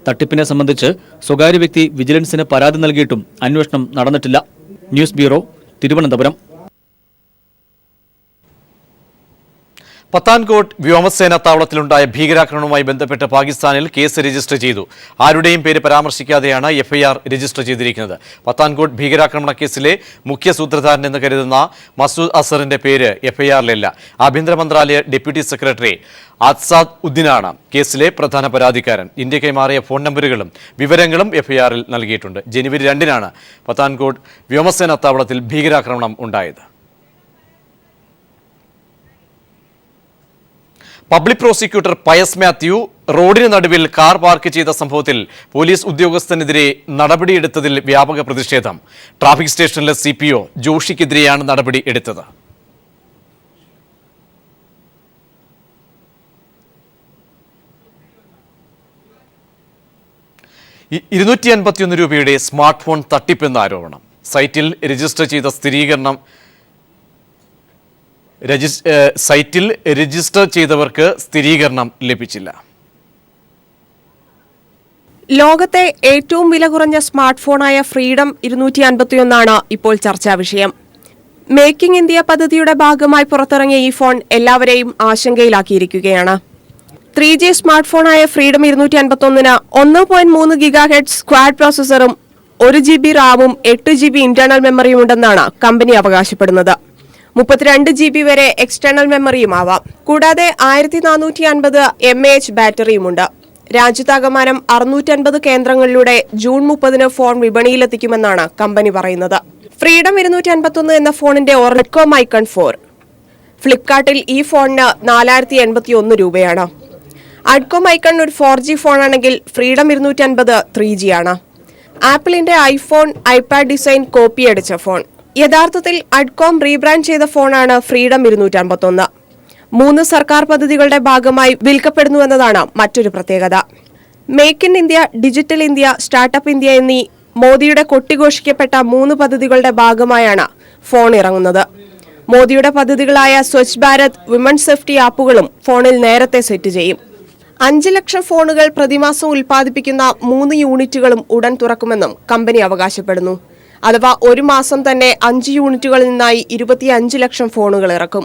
Speaker 5: തട്ടിപ്പിനെ സംബന്ധിച്ച് സ്വകാര്യ വ്യക്തി വിജിലൻസിന് പരാതി നൽകിയിട്ടും അന്വേഷണം നടന്നിട്ടില്ല. News bureau, Thiruvananthapuram.
Speaker 1: പത്താൻകോട്ട് വ്യോമസേനാ താവളത്തിലുണ്ടായ ഭീകരാക്രമണവുമായി ബന്ധപ്പെട്ട് പാകിസ്ഥാനിൽ കേസ് രജിസ്റ്റർ ചെയ്തു. ആരുടെയും പേര് പരാമർശിക്കാതെയാണ് എഫ്ഐആർ രജിസ്റ്റർ ചെയ്തിരിക്കുന്നത്. പത്താൻകോട്ട് ഭീകരാക്രമണ കേസിലെ മുഖ്യ സൂത്രധാരനെന്ന് കരുതുന്ന മസൂദ് അസറിന്റെ പേര് എഫ്ഐആറിലില്ല. ആഭ്യന്തര മന്ത്രാലയ ഡെപ്യൂട്ടി സെക്രട്ടറി ആസാദ് ഉദ്ദീനാണ് കേസിലെ പ്രധാന പരാതിക്കാരൻ. ഇന്ത്യ കൈമാറിയ ഫോൺ നമ്പറുകളും വിവരങ്ങളും എഫ്ഐആറിൽ നൽകിയിട്ടുണ്ട്. ജനുവരി 2 പത്താൻകോട്ട് വ്യോമസേനാ താവളത്തിൽ ഭീകരാക്രമണം ഉണ്ടായത്. പബ്ലിക് പ്രോസിക്യൂട്ടർ പയസ് മാത്യു റോഡിന് നടുവിൽ കാർ പാർക്ക് ചെയ്ത സംഭവത്തിൽ പോലീസ് ഉദ്യോഗസ്ഥനെതിരെ നടപടിയെടുത്തതിൽ വ്യാപക പ്രതിഷേധം. ട്രാഫിക് സ്റ്റേഷനിലെ CPO ജോഷിക്കെതിരെയാണ് നടപടി എടുത്തത്. ₹251 സ്മാർട്ട് ഫോൺ തട്ടിപ്പെന്ന ആരോപണം. സൈറ്റിൽ രജിസ്റ്റർ ചെയ്തവർക്ക് സ്ഥിരീകരണം ലഭിച്ചില്ല.
Speaker 6: ലോകത്തെ ഏറ്റവും വില കുറഞ്ഞ സ്മാർട്ട് ഫോണായ ഫ്രീഡം 251 ഇപ്പോൾ ചർച്ചാ വിഷയം. മേക്കിംഗ് ഇന്ത്യ പദ്ധതിയുടെ ഭാഗമായി പുറത്തിറങ്ങിയ ഈ ഫോൺ എല്ലാവരെയും ആശങ്കയിലാക്കിയിരിക്കുകയാണ്. 3G സ്മാർട്ട് ഫോണായ ഫ്രീഡം 251 1.3 GHz സ്ക്വാഡ് പ്രോസസറും 1 GB റാമും 8 GB ഇന്റേണൽ മെമ്മറിയും ഉണ്ടെന്നാണ് കമ്പനി അവകാശപ്പെടുന്നത്. 32 GB വരെ എക്സ്റ്റേണൽ മെമ്മറിയുമാവാം. കൂടാതെ 1450 mAh ബാറ്ററിയുമുണ്ട്. രാജ്യത്താകമാനം 650 കേന്ദ്രങ്ങളിലൂടെ ജൂൺ 30 ഫോൺ വിപണിയിലെത്തിക്കുമെന്നാണ് കമ്പനി പറയുന്നത്. ഫ്രീഡം 251 എന്ന ഫോണിന്റെ അഡ്കോം ഐക്കൺ 4. ഫ്ലിപ്കാർട്ടിൽ ഈ ഫോണിന് 4081 രൂപയാണ്. അഡ്കോം ഐക്കൺ ഒരു 4G ഫോണാണെങ്കിൽ ഫ്രീഡം 250 3G ആണ്. ആപ്പിളിന്റെ ഐഫോൺ, ഐപാഡ് ഡിസൈൻ കോപ്പിയടിച്ച ഫോൺ. യഥാർത്ഥത്തിൽ അഡ്കോം റീബ്രാൻഡ് ചെയ്ത ഫോണാണ് ഫ്രീഡം 251. 3 സർക്കാർ പദ്ധതികളുടെ ഭാഗമായി വിൽക്കപ്പെടുന്നുവെന്നതാണ് മറ്റൊരു പ്രത്യേകത. Make in India, digital India, startup India എന്നീ മോദിയുടെ കൊട്ടിഘോഷിക്കപ്പെട്ട 3 പദ്ധതികളുടെ ഭാഗമായാണ് ഫോൺ ഇറങ്ങുന്നത്. മോദിയുടെ പദ്ധതികളായ സ്വച്ഛ് ഭാരത്, വിമൺ സേഫ്റ്റി ആപ്പുകളും ഫോണിൽ നേരത്തെ സെറ്റ് ചെയ്യും. 5 ലക്ഷം ഫോണുകൾ പ്രതിമാസം ഉൽപ്പാദിപ്പിക്കുന്ന 3 യൂണിറ്റുകളും ഉടൻ തുറക്കുമെന്നും കമ്പനി അവകാശപ്പെടുന്നു. അഥവാ ഒരു മാസം തന്നെ 5 യൂണിറ്റുകളിൽ നിന്നായി 25 ലക്ഷം ഫോണുകൾ ഇറക്കും.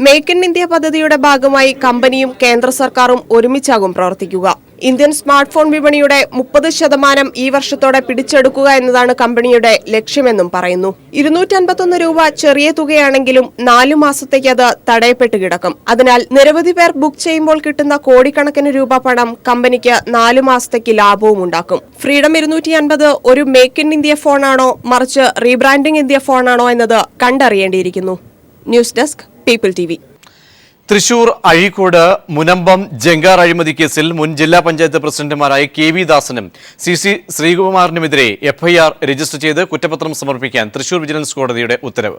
Speaker 6: മേക്ക് ഇൻ ഇന്ത്യ പദ്ധതിയുടെ ഭാഗമായി കമ്പനിയും കേന്ദ്ര സർക്കാരും ഒരുമിച്ചാകും പ്രവർത്തിക്കുക. ഇന്ത്യൻ സ്മാർട്ട് ഫോൺ വിപണിയുടെ 30% ഈ വർഷത്തോടെ പിടിച്ചെടുക്കുക എന്നതാണ് കമ്പനിയുടെ ലക്ഷ്യമെന്നും പറയുന്നു. 251 രൂപ ചെറിയ തുകയാണെങ്കിലും 4 മാസത്തേക്ക് അത് തടയപ്പെട്ട് കിടക്കും. അതിനാൽ നിരവധി പേർ ബുക്ക് ചെയ്യുമ്പോൾ കിട്ടുന്ന കോടിക്കണക്കിന് രൂപ പണം കമ്പനിക്ക് 4 മാസത്തേക്ക് ലാഭവും ഉണ്ടാക്കും. ഫ്രീഡം 250 ഒരു മേക്ക് ഇൻ ഇന്ത്യ ഫോണാണോ മറിച്ച് റീബ്രാൻഡിംഗ് ഇന്ത്യ ഫോണാണോ എന്നത് കണ്ടറിയേണ്ടിയിരിക്കുന്നു. News desk, people TV.
Speaker 1: Thrissur Azhikode Munambam ജങ്കാർ അഴിമതി കേസിൽ മുൻ ജില്ലാ പഞ്ചായത്ത് പ്രസിഡന്റുമാരായ KV ദാസനും CC ശ്രീകുമാറിനുമെതിരെ FIR രജിസ്റ്റർ ചെയ്ത് കുറ്റപത്രം സമർപ്പിക്കാൻ തൃശൂർ വിജിലൻസ് കോടതിയുടെ ഉത്തരവ്.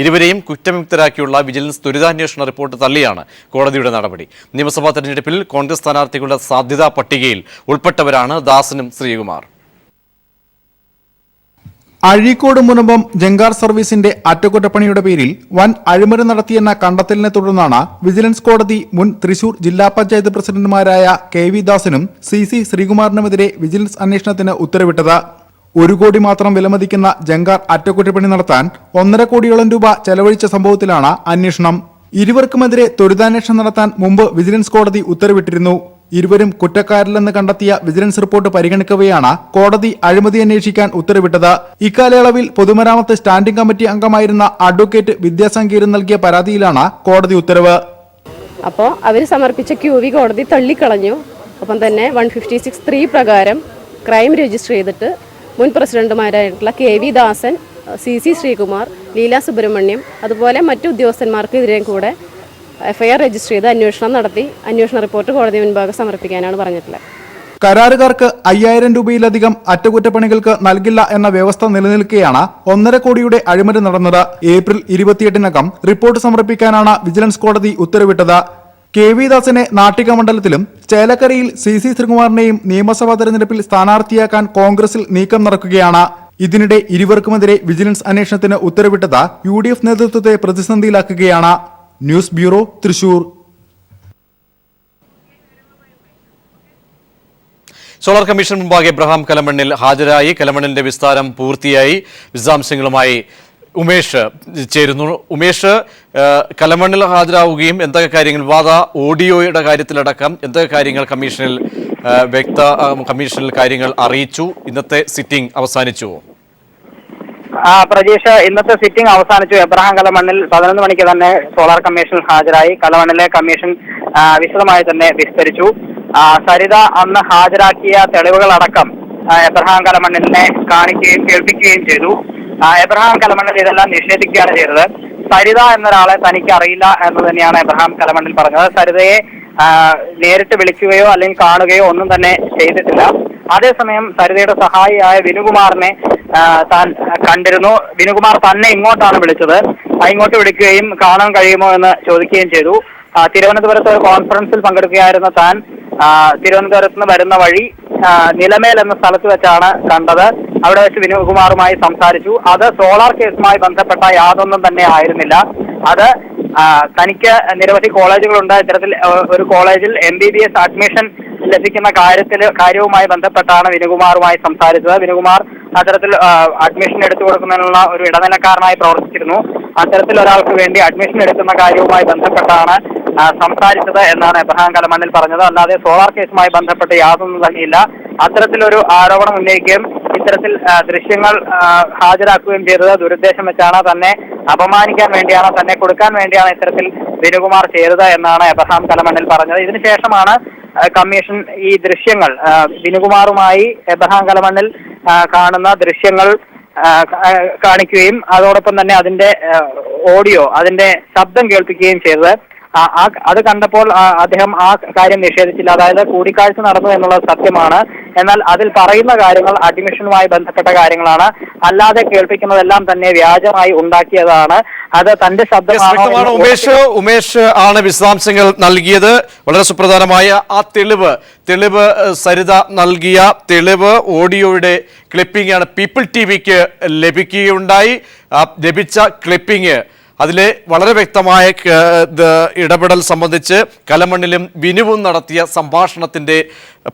Speaker 1: ഇരുവരെയും കുറ്റമുക്തരാക്കിയുള്ള വിജിലൻസ് ദുരിതാന്വേഷണ റിപ്പോർട്ട് തള്ളിയാണ് കോടതിയുടെ നടപടി. നിയമസഭാ തെരഞ്ഞെടുപ്പിൽ കോൺഗ്രസ് സ്ഥാനാർത്ഥികളുടെ സാധ്യതാ പട്ടികയിൽ ഉൾപ്പെട്ടവരാണ് ദാസനും ശ്രീകുമാർ.
Speaker 7: അഴീക്കോട് മുനമ്പം ജങ്കാർ സർവീസിന്റെ അറ്റകുറ്റപ്പണിയുടെ പേരിൽ വൻ അഴിമതി നടത്തിയെന്ന കണ്ടെത്തലിനെ തുടർന്നാണ് വിജിലൻസ് കോടതി മുൻ തൃശൂർ ജില്ലാ പഞ്ചായത്ത് പ്രസിഡന്റുമാരായ KV ദാസനും CC ശ്രീകുമാറിനുമെതിരെ വിജിലൻസ് അന്വേഷണത്തിന് ഉത്തരവിട്ടത്. 1 കോടി മാത്രം വിലമതിക്കുന്ന ജങ്കാർ അറ്റകുറ്റപ്പണി നടത്താൻ 1.5 കോടിയോളം രൂപ ചെലവഴിച്ച സംഭവത്തിലാണ് അന്വേഷണം. ഇരുവർക്കുമെതിരെ ത്വരിതാന്വേഷണം നടത്താൻ മുമ്പ് വിജിലൻസ് കോടതി ഉത്തരവിട്ടിരുന്നു. ഇരുവരും കുറ്റക്കാരില്ലെന്ന് കണ്ടെത്തിയ വിജിലൻസ് റിപ്പോർട്ട് പരിഗണിക്കവെയാണ് കോടതി അഴിമതി അന്വേഷിക്കാൻ ഉത്തരവിട്ടത്. ഇക്കാലയളവിൽ പൊതുമരാമത്ത് സ്റ്റാൻഡിംഗ് കമ്മിറ്റി അംഗമായിരുന്ന അഡ്വക്കേറ്റ് വിദ്യാസങ്കീരൻ നൽകിയ പരാതിയിലാണ് കോടതി ഉത്തരവ്.
Speaker 8: അപ്പോൾ അവർ സമർപ്പിച്ച QV കോടതി തള്ളിക്കളഞ്ഞു. ഒപ്പം തന്നെ 156(3) പ്രകാരം ക്രൈം രജിസ്റ്റർ ചെയ്തിട്ട് മുൻ പ്രസിഡന്റുമാരായിട്ടുള്ള KV ദാസൻ, CC ശ്രീകുമാർ, ലീല സുബ്രഹ്മണ്യം അതുപോലെ മറ്റു ഉദ്യോഗസ്ഥന്മാർക്കെതിരെയും കൂടെ FIR രജിസ്റ്റർ ചെയ്ത് അന്വേഷണം നടത്തി അന്വേഷണ റിപ്പോർട്ട് കോടതി മുൻപാകെ സമർപ്പിക്കാനാണ് പറഞ്ഞിട്ടുള്ളത്.
Speaker 7: കരാറുകാർക്ക് 5000 രൂപയിലധികം അറ്റകുറ്റപ്പണികൾക്ക് നൽകില്ല എന്ന വ്യവസ്ഥ നിലനിൽക്കെയാണ് 1.5 കോടിയുടെ അഴിമതി നടന്നത്. ഏപ്രിൽ 28-നകം റിപ്പോർട്ട് സമർപ്പിക്കാനാണ് വിജിലൻസ് കോടതി ഉത്തരവിട്ടത്. KV ദാസിനെ നാട്ടിക മണ്ഡലത്തിലും ചേലക്കരയിൽ CC ശ്രീകുമാറിനെയും നിയമസഭാ തെരഞ്ഞെടുപ്പിൽ സ്ഥാനാർത്ഥിയാക്കാൻ കോൺഗ്രസിൽ നീക്കം നടക്കുകയാണ്. ഇതിനിടെ ഇരുവർക്കുമെതിരെ വിജിലൻസ് അന്വേഷണത്തിന് ഉത്തരവിട്ടത് UDF നേതൃത്വത്തെ പ്രതിസന്ധിയിലാക്കുകയാണ്. News bureau, Thrissur.
Speaker 1: Solar commission മുമ്പാകെ എബ്രഹാം കലമണ്ണിൽ ഹാജരായി. കലമണ്ണിന്റെ വിസ്താരം പൂർത്തിയായി. വിശദാംശങ്ങളുമായി ഉമേഷ് ചേരുന്നു. ഉമേഷ്, കലമണ്ണിൽ ഹാജരാവുകയും എന്തൊക്കെ കാര്യങ്ങൾ വിവാദ ഓഡിയോയുടെ കാര്യത്തിലടക്കം എന്തൊക്കെ കാര്യങ്ങൾ കമ്മീഷനിൽ കാര്യങ്ങൾ അറിയിച്ചു? ഇന്നത്തെ സിറ്റിംഗ് അവസാനിച്ചു.
Speaker 9: പ്രജീഷ്, ഇന്നത്തെ സിറ്റിംഗ് അവസാനിച്ചു. എബ്രഹാം കലമണ്ണിൽ 11 മണിക്ക് തന്നെ സോളാർ കമ്മീഷനിൽ ഹാജരായി. കലമണ്ണിലെ കമ്മീഷൻ വിശദമായി തന്നെ വിസ്തരിച്ചു. സരിത അന്ന് ഹാജരാക്കിയ തെളിവുകളടക്കം എബ്രഹാം കലമണ്ണിലിനെ കാണിക്കുകയും കേൾപ്പിക്കുകയും ചെയ്തു. എബ്രഹാം കലമണ്ണിൽ ഇതെല്ലാം നിഷേധിക്കുകയാണ് ചെയ്തത്. സരിത എന്നൊരാളെ തനിക്ക് അറിയില്ല എന്ന് തന്നെയാണ് എബ്രഹാം കലമണ്ണിൽ പറഞ്ഞത്. സരിതയെ നേരിട്ട് വിളിക്കുകയോ അല്ലെങ്കിൽ കാണുകയോ ഒന്നും തന്നെ ചെയ്തിട്ടില്ല. അതേസമയം സരിതയുടെ സഹായിയായ വിനുകുമാറിനെ താൻ കണ്ടിരുന്നു. വിനുകുമാർ തന്നെ ഇങ്ങോട്ടാണ് വിളിച്ചത്. ഇങ്ങോട്ട് വിളിക്കുകയും കാണാൻ കഴിയുമോ എന്ന് ചോദിക്കുകയും ചെയ്തു. തിരുവനന്തപുരത്ത് ഒരു കോൺഫറൻസിൽ പങ്കെടുക്കുകയായിരുന്ന താൻ തിരുവനന്തപുരത്ത് നിന്ന് വരുന്ന വഴി നിലമേൽ എന്ന സ്ഥലത്ത് വെച്ചാണ് കണ്ടത്. അവിടെ വെച്ച് വിനുകുമാറുമായി സംസാരിച്ചു. അത് സോളാർ കേസുമായി ബന്ധപ്പെട്ട യാതൊന്നും തന്നെ ആയിരുന്നില്ല. അത് തനിക്ക് നിരവധി കോളേജുകളുണ്ട്. ഇത്തരത്തിൽ ഒരു കോളേജിൽ MBBS അഡ്മിഷൻ ലഭിക്കുന്ന കാര്യവുമായി ബന്ധപ്പെട്ടാണ് വിനുകുമാറുമായി സംസാരിച്ചത്. വിനുകുമാർ അത്തരത്തിൽ അഡ്മിഷൻ എടുത്തു കൊടുക്കുന്നതിനുള്ള ഒരു ഇടനിലക്കാരനായി പ്രവർത്തിച്ചിരുന്നു. അത്തരത്തിൽ ഒരാൾക്ക് വേണ്ടി അഡ്മിഷൻ എടുക്കുന്ന കാര്യവുമായി ബന്ധപ്പെട്ടാണ് സംസാരിച്ചത് എന്നാണ് എബ്രഹാം കലമണ്ണിൽ പറഞ്ഞത്. അല്ലാതെ സോളാർ കേസുമായി ബന്ധപ്പെട്ട് യാതൊന്നും തന്നെയില്ല. അത്തരത്തിലൊരു ആരോപണം ഉന്നയിക്കുകയും ഇത്തരത്തിൽ ദൃശ്യങ്ങൾ ഹാജരാക്കുകയും ചെയ്തത് ദുരുദ്ദേശം വെച്ചാണ്, തന്നെ അപമാനിക്കാൻ വേണ്ടിയാണ്, തന്നെ കൊടുക്കാൻ വേണ്ടിയാണ് ഇത്തരത്തിൽ വിനുകുമാർ ചെയ്തത് എന്നാണ് എബ്രഹാം കലമണ്ണിൽ പറഞ്ഞത്. ഇതിനുശേഷമാണ് കമ്മീഷൻ ഈ ദൃശ്യങ്ങൾ വിനുകുമാറുമായി എബ്രഹാം കലമണ്ണിൽ കാണുന്ന ദൃശ്യങ്ങൾ കാണിക്കുകയും അതോടൊപ്പം തന്നെ അതിന്റെ ഓഡിയോ, അതിന്റെ ശബ്ദം കേൾപ്പിക്കുകയും ചെയ്തത്. അത് കണ്ടപ്പോൾ അദ്ദേഹം ആ കാര്യം നിഷേധിച്ചില്ല. അതായത് കൂടിക്കാഴ്ച നടന്നു എന്നുള്ളത് സത്യമാണ്. എന്നാൽ അതിൽ പറയുന്ന കാര്യങ്ങൾ അഡ്മിഷനുമായി ബന്ധപ്പെട്ട കാര്യങ്ങളാണ്. അല്ലാതെ കേൾപ്പിക്കുന്നതെല്ലാം തന്നെ വ്യാജമായി ഉണ്ടാക്കിയതാണ്. അത് തന്റെ ശബ്ദമാണ്.
Speaker 1: ഉമേഷ് ആണ് വിശദാംശങ്ങൾ നൽകിയത്. വളരെ സുപ്രധാനമായ ആ തെളിവ് സരിത നൽകിയ തെളിവ് ഓഡിയോയുടെ ക്ലിപ്പിംഗ് ആണ് പീപ്പിൾ TVക്ക് ലഭിക്കുകയുണ്ടായി. ലഭിച്ച ക്ലിപ്പിംഗ് അതിലെ വളരെ വ്യക്തമായ ഇടപെടൽ സംബന്ധിച്ച് കലമണ്ണിലും വിനുവും നടത്തിയ സംഭാഷണത്തിന്റെ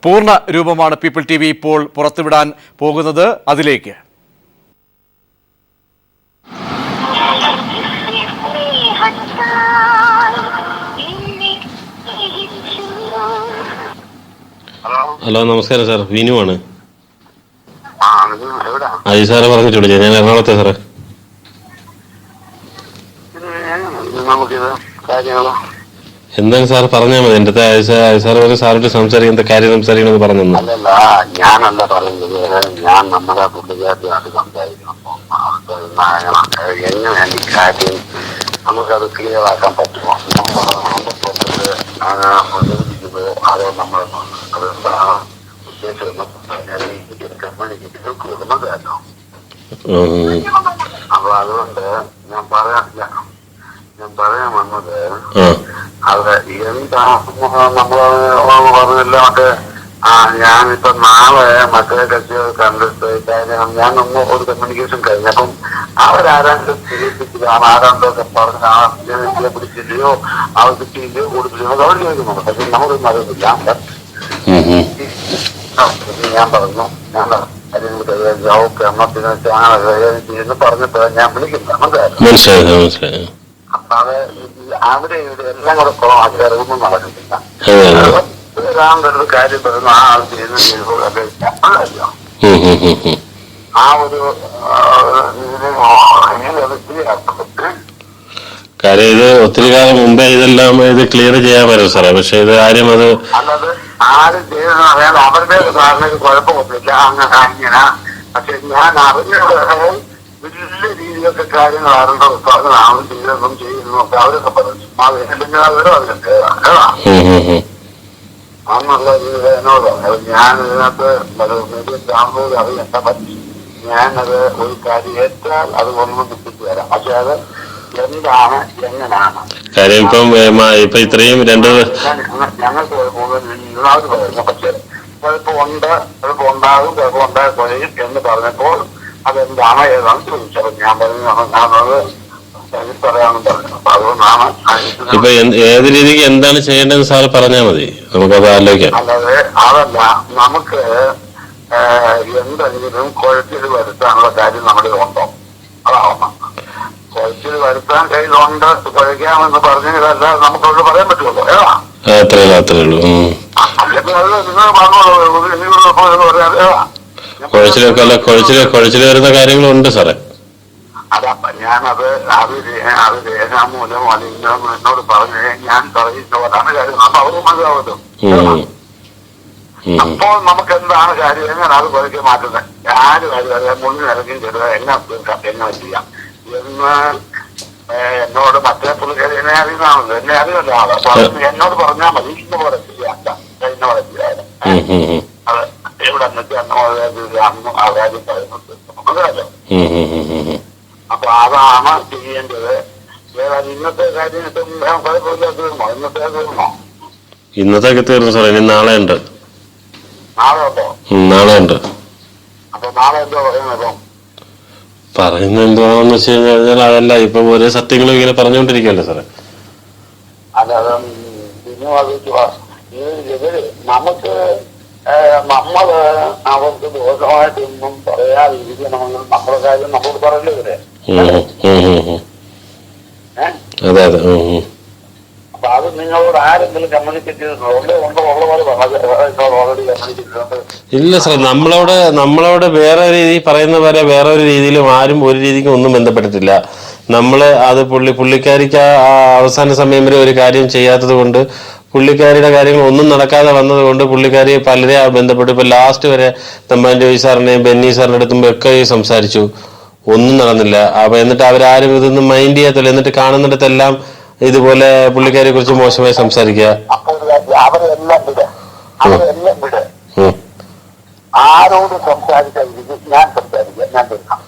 Speaker 1: പൂർണ്ണ രൂപമാണ് പീപ്പിൾ TV ഇപ്പോൾ പുറത്തുവിടാൻ പോകുന്നത്. അതിലേക്ക്
Speaker 10: ഹലോ, നമസ്കാരം സാർ. വിനു ആണ്. അജി സാറെ പറഞ്ഞിട്ടുണ്ട്. ഞാൻ എറണാകുളത്തെ സാറേ. എന്താണ് സാർ പറഞ്ഞാൽ മതി. എന്റെ സാറ് പറഞ്ഞ സാറോട്ട് സംസാരിക്കും, എന്താ കാര്യം സംസാരിക്കണമെന്ന് പറഞ്ഞു.
Speaker 11: ഞാനല്ല പറയുന്നത്, ഞാൻ നമ്മുടെ പുള്ളിക്കാരിയായിട്ട് സംസാരിക്കണം. എങ്ങനെയാണ് ഈ കാര്യം നമുക്കത് ക്ലിയർ ആക്കാൻ പറ്റുമോ? അതോ നമ്മൾ അപ്പൊ അതുകൊണ്ട് ഞാൻ പറയാൻ വന്നത് അത് എന്താ നമ്മള് പറഞ്ഞില്ല. മറ്റേ ഞാനിപ്പോ നാളെ മറ്റേ കക്ഷി കണ്ടിട്ട് കാര്യം ഞാൻ ഒരു കമ്മ്യൂണിക്കേഷൻ കഴിഞ്ഞപ്പം അവരാരാണ്ട് തിരിച്ചിട്ടാണ് ആരാണ്ടൊക്കെ പറഞ്ഞ ആ പിടിച്ചില്ലയോ ആവശ്യത്തില്ലയോ കൊടുത്തില്ലയോ അവർ ചോദിക്കുന്നുണ്ട്. പക്ഷെ നമുക്കൊന്നും അറിയത്തില്ല. ഞാൻ പറഞ്ഞു ഓക്കെ എന്ന് പറഞ്ഞിട്ട് ഞാൻ വിളിക്കുന്നത് മനസ്സിലായി. അപ്പൊ അത് അവിടെ ഇവിടെ എല്ലാം കൂടെ കുളമാക്കി അറിവൊന്നും നടക്കുന്നില്ല. ഒരാളുടെ കാര്യം പറയുന്നു, ആ ആൾ ചെയ്യുന്നല്ലോ ആ ഒരു
Speaker 10: കാര്യം ഇത് ഒത്തിരി കാലം മുമ്പേ ഇതെല്ലാം ഇത് ക്ലിയർ ചെയ്യാൻ പറ്റും സാറേ. പക്ഷെ ഇത് ആരും അത്
Speaker 11: അല്ലാതെ ആരും ചെയ്തെന്ന് അറിയാതെ അവരുടെ ധാരണയ്ക്ക് കുഴപ്പമൊന്നുമില്ല. അങ്ങനെ പക്ഷെ ഞാൻ അവരുടെ വലിയ രീതിയിലൊക്കെ കാര്യങ്ങൾ ആരുടെ ഉത്പാദനമാണ് ചെയ്തെന്നും ചെയ്യുന്നു ഒക്കെ അവരൊക്കെ പറഞ്ഞു. അവരും അതിലൊക്കെ അന്നുള്ള രീതിയിൽ എന്നോട് ഞാൻ ഇതിനകത്ത് കാണുന്നത് അത് എന്താ പറ്റി, ഞാനത് ഒരു കാര്യം ഏറ്റാൽ അത് കൊണ്ടു കിട്ടിച്ചു തരാം. പക്ഷെ അത് എന്താണ് എങ്ങനെയാണ്
Speaker 10: കാര്യം ഇപ്പൊ ഇത്രയും
Speaker 11: ഞങ്ങൾക്ക് ഇന്നാള് പറയുന്നു. പക്ഷെ കുഴപ്പമുണ്ട്, കുഴപ്പമുണ്ടാകും, കുഴപ്പമുണ്ടാകുകയും എന്ന് പറഞ്ഞപ്പോൾ അതെന്താണ് ഏതാണെന്ന് ചോദിച്ചത്. ഞാൻ പറഞ്ഞു ഞാനത് പറയാമെന്ന് പറഞ്ഞു. അപ്പൊ അതുകൊണ്ടാണ്
Speaker 10: ഇപ്പൊ ഏത് രീതിക്ക് എന്താണ് ചെയ്യേണ്ടതെന്ന് സാറ് പറഞ്ഞാൽ മതി, നമുക്കത് ആലോചിക്കാം.
Speaker 11: അല്ലാതെ അതല്ല, നമുക്ക് എന്തെങ്കിലും കുഴച്ചിൽ വരുത്താനുള്ള കാര്യം നമ്മുടെ ഉണ്ടോ? അതാവണം. കുഴച്ചിൽ വരുത്താൻ കയ്യിലുണ്ട്, കുഴയ്ക്കാമെന്ന് പറഞ്ഞതല്ല നമുക്കവിടെ പറയാൻ പറ്റുമല്ലോ. ഏതാ
Speaker 10: അത്രേ ഉള്ളൂ.
Speaker 11: അല്ലെങ്കിൽ അത് നിങ്ങൾ പറഞ്ഞോളൂ പറയാതെ ഏതാ
Speaker 10: കുഴച്ചിൽ വരുന്ന കാര്യങ്ങളുണ്ട് സാറേ.
Speaker 11: അതപ്പ ഞാനത് അത് രേഖാമൂലം അല്ലെങ്കിൽ എന്നോട് പറഞ്ഞ് ഞാൻ പറയുന്ന പോലാണ് കാര്യം. അപ്പൊ അവർ മനസ്സിലാവല്ലോ. അപ്പോൾ നമുക്ക് എന്താണ് കാര്യം, എങ്ങനെ അത് കുഴക്കി മാറ്റുന്നത്, ആര് കാര്യം മുന്നിൽ ഇറങ്ങി ചെയ്തത് എങ്ങനെ ചെയ്യാം എന്ന് എന്നോട് മറ്റേ പുള്ളിക്കാരി എന്നെ അറിയുന്നതാണല്ലോ, എന്നെ അറിയുമല്ലോ ആള്. അപ്പൊ എന്നോട് പറഞ്ഞാൽ മതി, ഇന്ന പോലെ ചെയ്യാത്ത കഴിഞ്ഞ പോലെ ചെയ്യാതെ അത് എവിടെ എന്നിട്ട് അന്ന് ആ കാര്യം പറയുന്നത് മനസ്സിലല്ലോ. അപ്പൊ അതാണ് ചെയ്യേണ്ടത്. ഇന്നത്തെ കാര്യം കുഴപ്പമില്ല, തീർന്നോ?
Speaker 10: ഇന്നത്തേക്ക് തീർന്നു സാറേ, ഇനി നാളെ ഉണ്ട്.
Speaker 11: നാളെ ഉണ്ടോ?
Speaker 10: നാളെ ഉണ്ട്.
Speaker 11: അപ്പൊ നാളെ എന്തോ പറയുന്നത്?
Speaker 10: പറയുന്നത് എന്താണെന്ന് വെച്ച് കഴിഞ്ഞാൽ അതല്ല, ഇപ്പൊ ഓരോ സത്യങ്ങളും ഇങ്ങനെ പറഞ്ഞുകൊണ്ടിരിക്കുകയല്ലേ സാറേ.
Speaker 11: അല്ലാതെ പിന്നെ ഇവര് നമുക്ക് നമ്മള് അവർക്ക് ദോഷമായിട്ടൊന്നും പറയാതിരിക്കണമെങ്കിൽ നമ്മുടെ കാര്യം നമ്മളോട് പറയല്ലേ ഇവരെ.
Speaker 10: അതെ അതെ.
Speaker 11: അപ്പൊ അത് നിങ്ങളോട് ആരെങ്കിലും കമ്മ്യൂണിക്കേറ്റ് ചെയ്തിട്ടുണ്ടോ? ഉള്ള പോലെ ഓൾറെഡി കമ്മ്യൂണിക്കേറ്റ് ചെയ്തിട്ടുണ്ട്.
Speaker 10: ഇല്ല സാർ, നമ്മളോട് വേറെ രീതി പറയുന്ന പോലെ വേറെ ഒരു രീതിയിലും ആരും ഒരു രീതിക്കും ഒന്നും ബന്ധപ്പെട്ടിട്ടില്ല. നമ്മള് അത് പുള്ളിക്കാരിക്ക് അവസാന സമയം വരെ ഒരു കാര്യം ചെയ്യാത്തത് കൊണ്ട്, പുള്ളിക്കാരിയുടെ കാര്യങ്ങൾ ഒന്നും നടക്കാതെ വന്നത് കൊണ്ട് പുള്ളിക്കാരി പലരെ ബന്ധപ്പെട്ടു. ഇപ്പൊ ലാസ്റ്റ് വരെ തമ്പാൻ ജോയി സാറിനെയും ബെന്നി സാറിന്റെ അടുത്തും ഒക്കെ സംസാരിച്ചു, ഒന്നും നടന്നില്ല. അപ്പൊ എന്നിട്ട് അവരാരും ഇതൊന്നും മൈൻഡ് ചെയ്യാത്തില്ല. എന്നിട്ട് കാണുന്നിടത്തെല്ലാം ഇതുപോലെ പുള്ളിക്കാരിയെ കുറിച്ച് മോശമായി സംസാരിക്കുക.
Speaker 11: ആരോട് സംസാരിക്കാതിരിക്കും, ഞാൻ സംസാരിക്കാം, ഞാൻ കേൾക്കാം.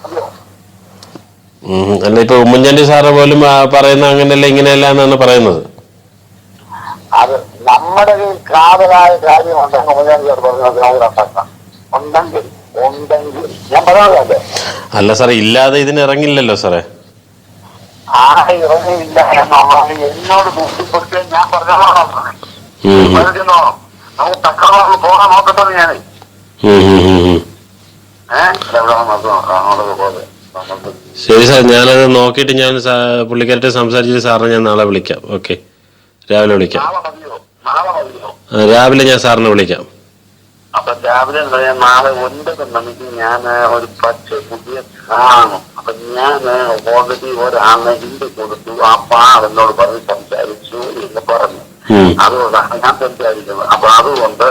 Speaker 10: അല്ല, ഇപ്പൊ ഉമ്മൻചാണ്ടി സാറ് പോലും പറയുന്ന അങ്ങനെയല്ല ഇങ്ങനെയല്ല എന്നാണ് പറയുന്നത്.
Speaker 11: അത് നമ്മുടെ കാതലായ കാര്യം ഉണ്ടെങ്കിൽ ഉമ്മൻചാണ്ടി സാർ പറഞ്ഞാൽ ഉണ്ടെങ്കിൽ ഞാൻ പറഞ്ഞതല്ലേ.
Speaker 10: അല്ല സാറേ, ഇല്ലാതെ ഇതിന് ഇറങ്ങില്ലല്ലോ സാറേ.
Speaker 11: ആ ഇറങ്ങിയില്ല എന്നുള്ളത് എന്നോട് ബുദ്ധിപ്പെടുത്തി ഞാൻ പറഞ്ഞോ. നമുക്ക് തക്കറ പോകാൻ നോക്കട്ടെ ഞാൻ.
Speaker 10: ശരി സാർ, ഞാനത് നോക്കിയിട്ട് ഞാൻ പുള്ളിക്കാരുടെ സംസാരിച്ചിട്ട് സാറിനെ ഞാൻ നാളെ വിളിക്കാം. ഓക്കെ, രാവിലെ വിളിക്കാം. രാവിലെ ഞാൻ സാറിനെ വിളിക്കാം.
Speaker 11: അപ്പൊ രാവിലെ നാളെ 9 മണിക്ക് ഞാൻ ഒരു പുതിയ കാണും. അപ്പൊ ഞാൻ ഓൾറെഡി ഒരാളെ ഹിന്ദി കൊടുത്തു. ആ പാടെന്നോട് പറഞ്ഞ് സംസാരിച്ചു എന്ന് പറഞ്ഞു. അതുകൊണ്ടാണ് ഞാൻ സംസാരിക്കുന്നത്. അപ്പൊ അതുകൊണ്ട്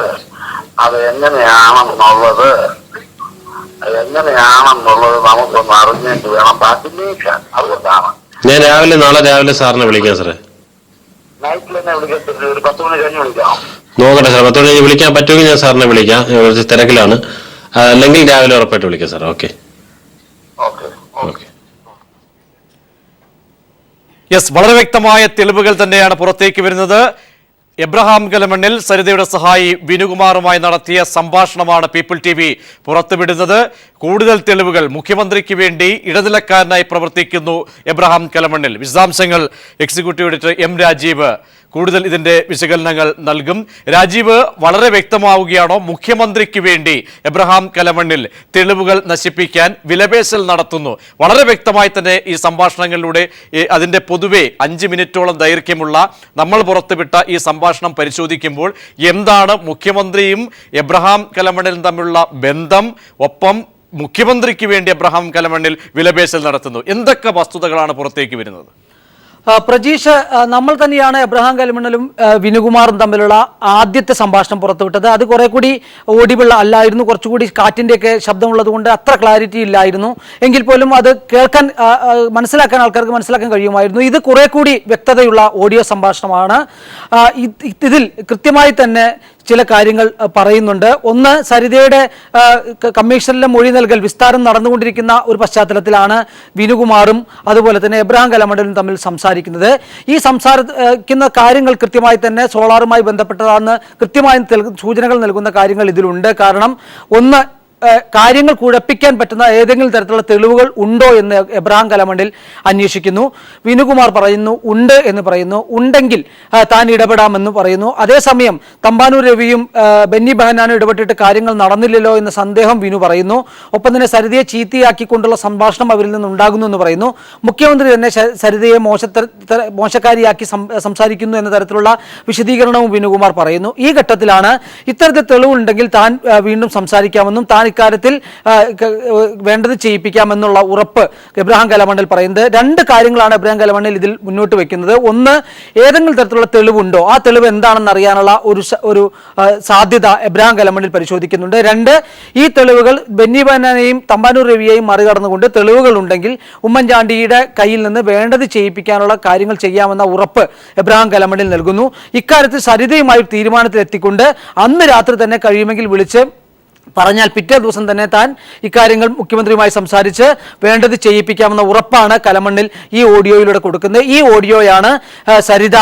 Speaker 11: അത് എങ്ങനെയാണെന്നുള്ളത് നമുക്കൊന്ന് അറിഞ്ഞിട്ട് വേണം ബാക്കി നീക്കാൻ. അതുകൊണ്ടാണ്
Speaker 10: ഞാൻ നാളെ രാവിലെ സാറിനെ വിളിക്കാം സാറേ.
Speaker 11: നൈറ്റിൽ തന്നെ വിളിക്കത്തില്ല, ഒരു 10 മണി കഴിഞ്ഞ് വിളിക്കാം.
Speaker 10: നോക്കട്ടെ സാർ, 10 മണി വിളിക്കാൻ പറ്റുമെങ്കിൽ ഞാൻ സാറിനെ വിളിക്കാം. കുറച്ച് തിരക്കിലാണ്. അല്ലെങ്കിൽ രാവിലെ ഉറപ്പായിട്ട് വിളിക്കാം സാർ. Okay okay.
Speaker 1: യെസ്, വളരെ വ്യക്തമായ തെളിവുകൾ തന്നെയാണ് പുറത്തേക്ക് വരുന്നത്. എബ്രഹാം കലമണ്ണിൽ സരിതയുടെ സഹായി വിനുകുമാറുമായി നടത്തിയ സംഭാഷണമാണ് പീപ്പിൾ TV പുറത്തുവിടുന്നത്. കൂടുതൽ തെളിവുകൾ, മുഖ്യമന്ത്രിക്ക് വേണ്ടി ഇടനിലക്കാരനായി പ്രവർത്തിക്കുന്നു എബ്രഹാം കലമണ്ണിൽ. വിശദാംശങ്ങൾ എക്സിക്യൂട്ടീവ് എഡിറ്റർ M. രാജീവ് കൂടുതൽ ഇതിന്റെ വിശകലനങ്ങൾ നൽകും. രാജീവ്, വളരെ വ്യക്തമാവുകയാണോ മുഖ്യമന്ത്രിക്ക് വേണ്ടി എബ്രഹാം കലമണ്ണിൽ തെളിവുകൾ നശിപ്പിക്കാൻ വിലപേശൽ നടത്തുന്നു? വളരെ വ്യക്തമായി തന്നെ ഈ സംഭാഷണങ്ങളിലൂടെ അതിന്റെ പൊതുവെ 5 മിനിറ്റോളം ദൈർഘ്യമുള്ള നമ്മൾ പുറത്തുവിട്ട ഈ സംഭാഷണം പരിശോധിക്കുമ്പോൾ എന്താണ് മുഖ്യമന്ത്രിയും എബ്രഹാം കലമണ്ണിലും തമ്മിലുള്ള ബന്ധം? ഒപ്പം മുഖ്യമന്ത്രിക്ക് വേണ്ടി എബ്രഹാം കലമണ്ണിൽ വിലപേശൽ നടത്തുന്നു. എന്തൊക്കെ വസ്തുതകളാണ് പുറത്തേക്ക് വരുന്നത്?
Speaker 12: പ്രജീഷ്, നമ്മൾ തന്നെയാണ് എബ്രഹാം കലമണ്ണിലും വിനുകുമാറും തമ്മിലുള്ള ആദ്യത്തെ സംഭാഷണം പുറത്തുവിട്ടത്. അത് കുറെ കൂടി ഓഡിബിൾ അല്ലായിരുന്നു, കുറച്ചുകൂടി കാറ്റിൻ്റെയൊക്കെ ശബ്ദമുള്ളത് കൊണ്ട് അത്ര ക്ലാരിറ്റി ഇല്ലായിരുന്നു. എങ്കിൽ പോലും അത് കേൾക്കാൻ ആൾക്കാർക്ക് മനസ്സിലാക്കാൻ കഴിയുമായിരുന്നു. ഇത് കുറെ കൂടി വ്യക്തതയുള്ള ഓഡിയോ സംഭാഷണമാണ്. ഇതിൽ കൃത്യമായി തന്നെ ചില കാര്യങ്ങൾ പറയുന്നുണ്ട്. ഒന്ന്, സരിതയുടെ കമ്മീഷനിലെ മൊഴി നൽകൽ വിസ്താരം നടന്നുകൊണ്ടിരിക്കുന്ന ഒരു പശ്ചാത്തലത്തിലാണ് വിനുകുമാറും അതുപോലെ തന്നെ എബ്രഹാം കലമണ്ഡലും തമ്മിൽ സംസാരിക്കുന്നത്. ഈ സംസാരിക്കുന്ന കാര്യങ്ങൾ കൃത്യമായി തന്നെ സോളാറുമായി ബന്ധപ്പെട്ടതാണെന്ന് കൃത്യമായി സൂചനകൾ നൽകുന്ന കാര്യങ്ങൾ ഇതിലുണ്ട്. കാരണം ഒന്ന്, കാര്യങ്ങൾ കുഴപ്പിക്കാൻ പറ്റുന്ന ഏതെങ്കിലും തരത്തിലുള്ള തെളിവുകൾ ഉണ്ടോ എന്ന് എബ്രഹാം കലമണ്ണിൽ അന്വേഷിക്കുന്നു. വിനുകുമാർ പറയുന്നു ഉണ്ട് എന്ന് പറയുന്നു. ഉണ്ടെങ്കിൽ താൻ ഇടപെടാമെന്ന് പറയുന്നു. അതേസമയം തമ്പാനൂർ രവിയും ബെന്നി ബെഹനാനും ഇടപെട്ടിട്ട് കാര്യങ്ങൾ നടന്നില്ലല്ലോ എന്ന സന്ദേഹം വിനു പറയുന്നു. ഒപ്പം തന്നെ സരിതയെ ചീത്തയാക്കിക്കൊണ്ടുള്ള സംഭാഷണം അവരിൽ നിന്നുണ്ടാകുന്നു എന്ന് പറയുന്നു. മുഖ്യമന്ത്രി തന്നെ സരിതയെ മോശക്കാരിയാക്കി സംസാരിക്കുന്നു എന്ന തരത്തിലുള്ള വിശദീകരണവും വിനുകുമാർ പറയുന്നു. ഈ ഘട്ടത്തിലാണ് ഇത്തരത്തിൽ തെളിവുണ്ടെങ്കിൽ താൻ വീണ്ടും സംസാരിക്കാമെന്നും താൻ ഇക്കാര്യത്തിൽ വേണ്ടത് ചെയ്യിപ്പിക്കാമെന്നുള്ള ഉറപ്പ് എബ്രഹാം കലമണ്ണിൽ പറയുന്നത്. രണ്ട് കാര്യങ്ങളാണ് എബ്രഹാം കലമണ്ണിൽ ഇതിൽ മുന്നോട്ട് വെക്കുന്നത്. ഒന്ന്, ഏതെങ്കിലും തരത്തിലുള്ള തെളിവുണ്ടോ, ആ തെളിവ് എന്താണെന്ന് അറിയാനുള്ള ഒരു സാധ്യത എബ്രഹാം കലമണ്ണിൽ പരിശോധിക്കുന്നുണ്ട്. രണ്ട്, ഈ തെളിവുകൾ ബെന്നി ബെഹനാനെയും തമ്പാനൂർ രവിയെയും മറികടന്നുകൊണ്ട് തെളിവുകൾ ഉണ്ടെങ്കിൽ ഉമ്മൻചാണ്ടിയുടെ കയ്യിൽ നിന്ന് വേണ്ടത് ചെയ്യിപ്പിക്കാനുള്ള കാര്യങ്ങൾ ചെയ്യാമെന്ന ഉറപ്പ് എബ്രഹാം കലമണ്ണിൽ നൽകുന്നു. ഇക്കാര്യത്തിൽ സരിതയുമായി തീരുമാനത്തിലെത്തിക്കൊണ്ട് അന്ന് രാത്രി തന്നെ കഴിയുമെങ്കിൽ വിളിച്ച് പറഞ്ഞാൽ പിറ്റേ ദിവസം തന്നെ താൻ ഇക്കാര്യങ്ങൾ മുഖ്യമന്ത്രിയുമായി സംസാരിച്ച് വേണ്ടത് ചെയ്യിപ്പിക്കാമെന്ന ഉറപ്പാണ് കലമണ്ണിൽ ഈ ഓഡിയോയിലൂടെ കൊടുക്കുന്നത്. ഈ ഓഡിയോയാണ് സരിത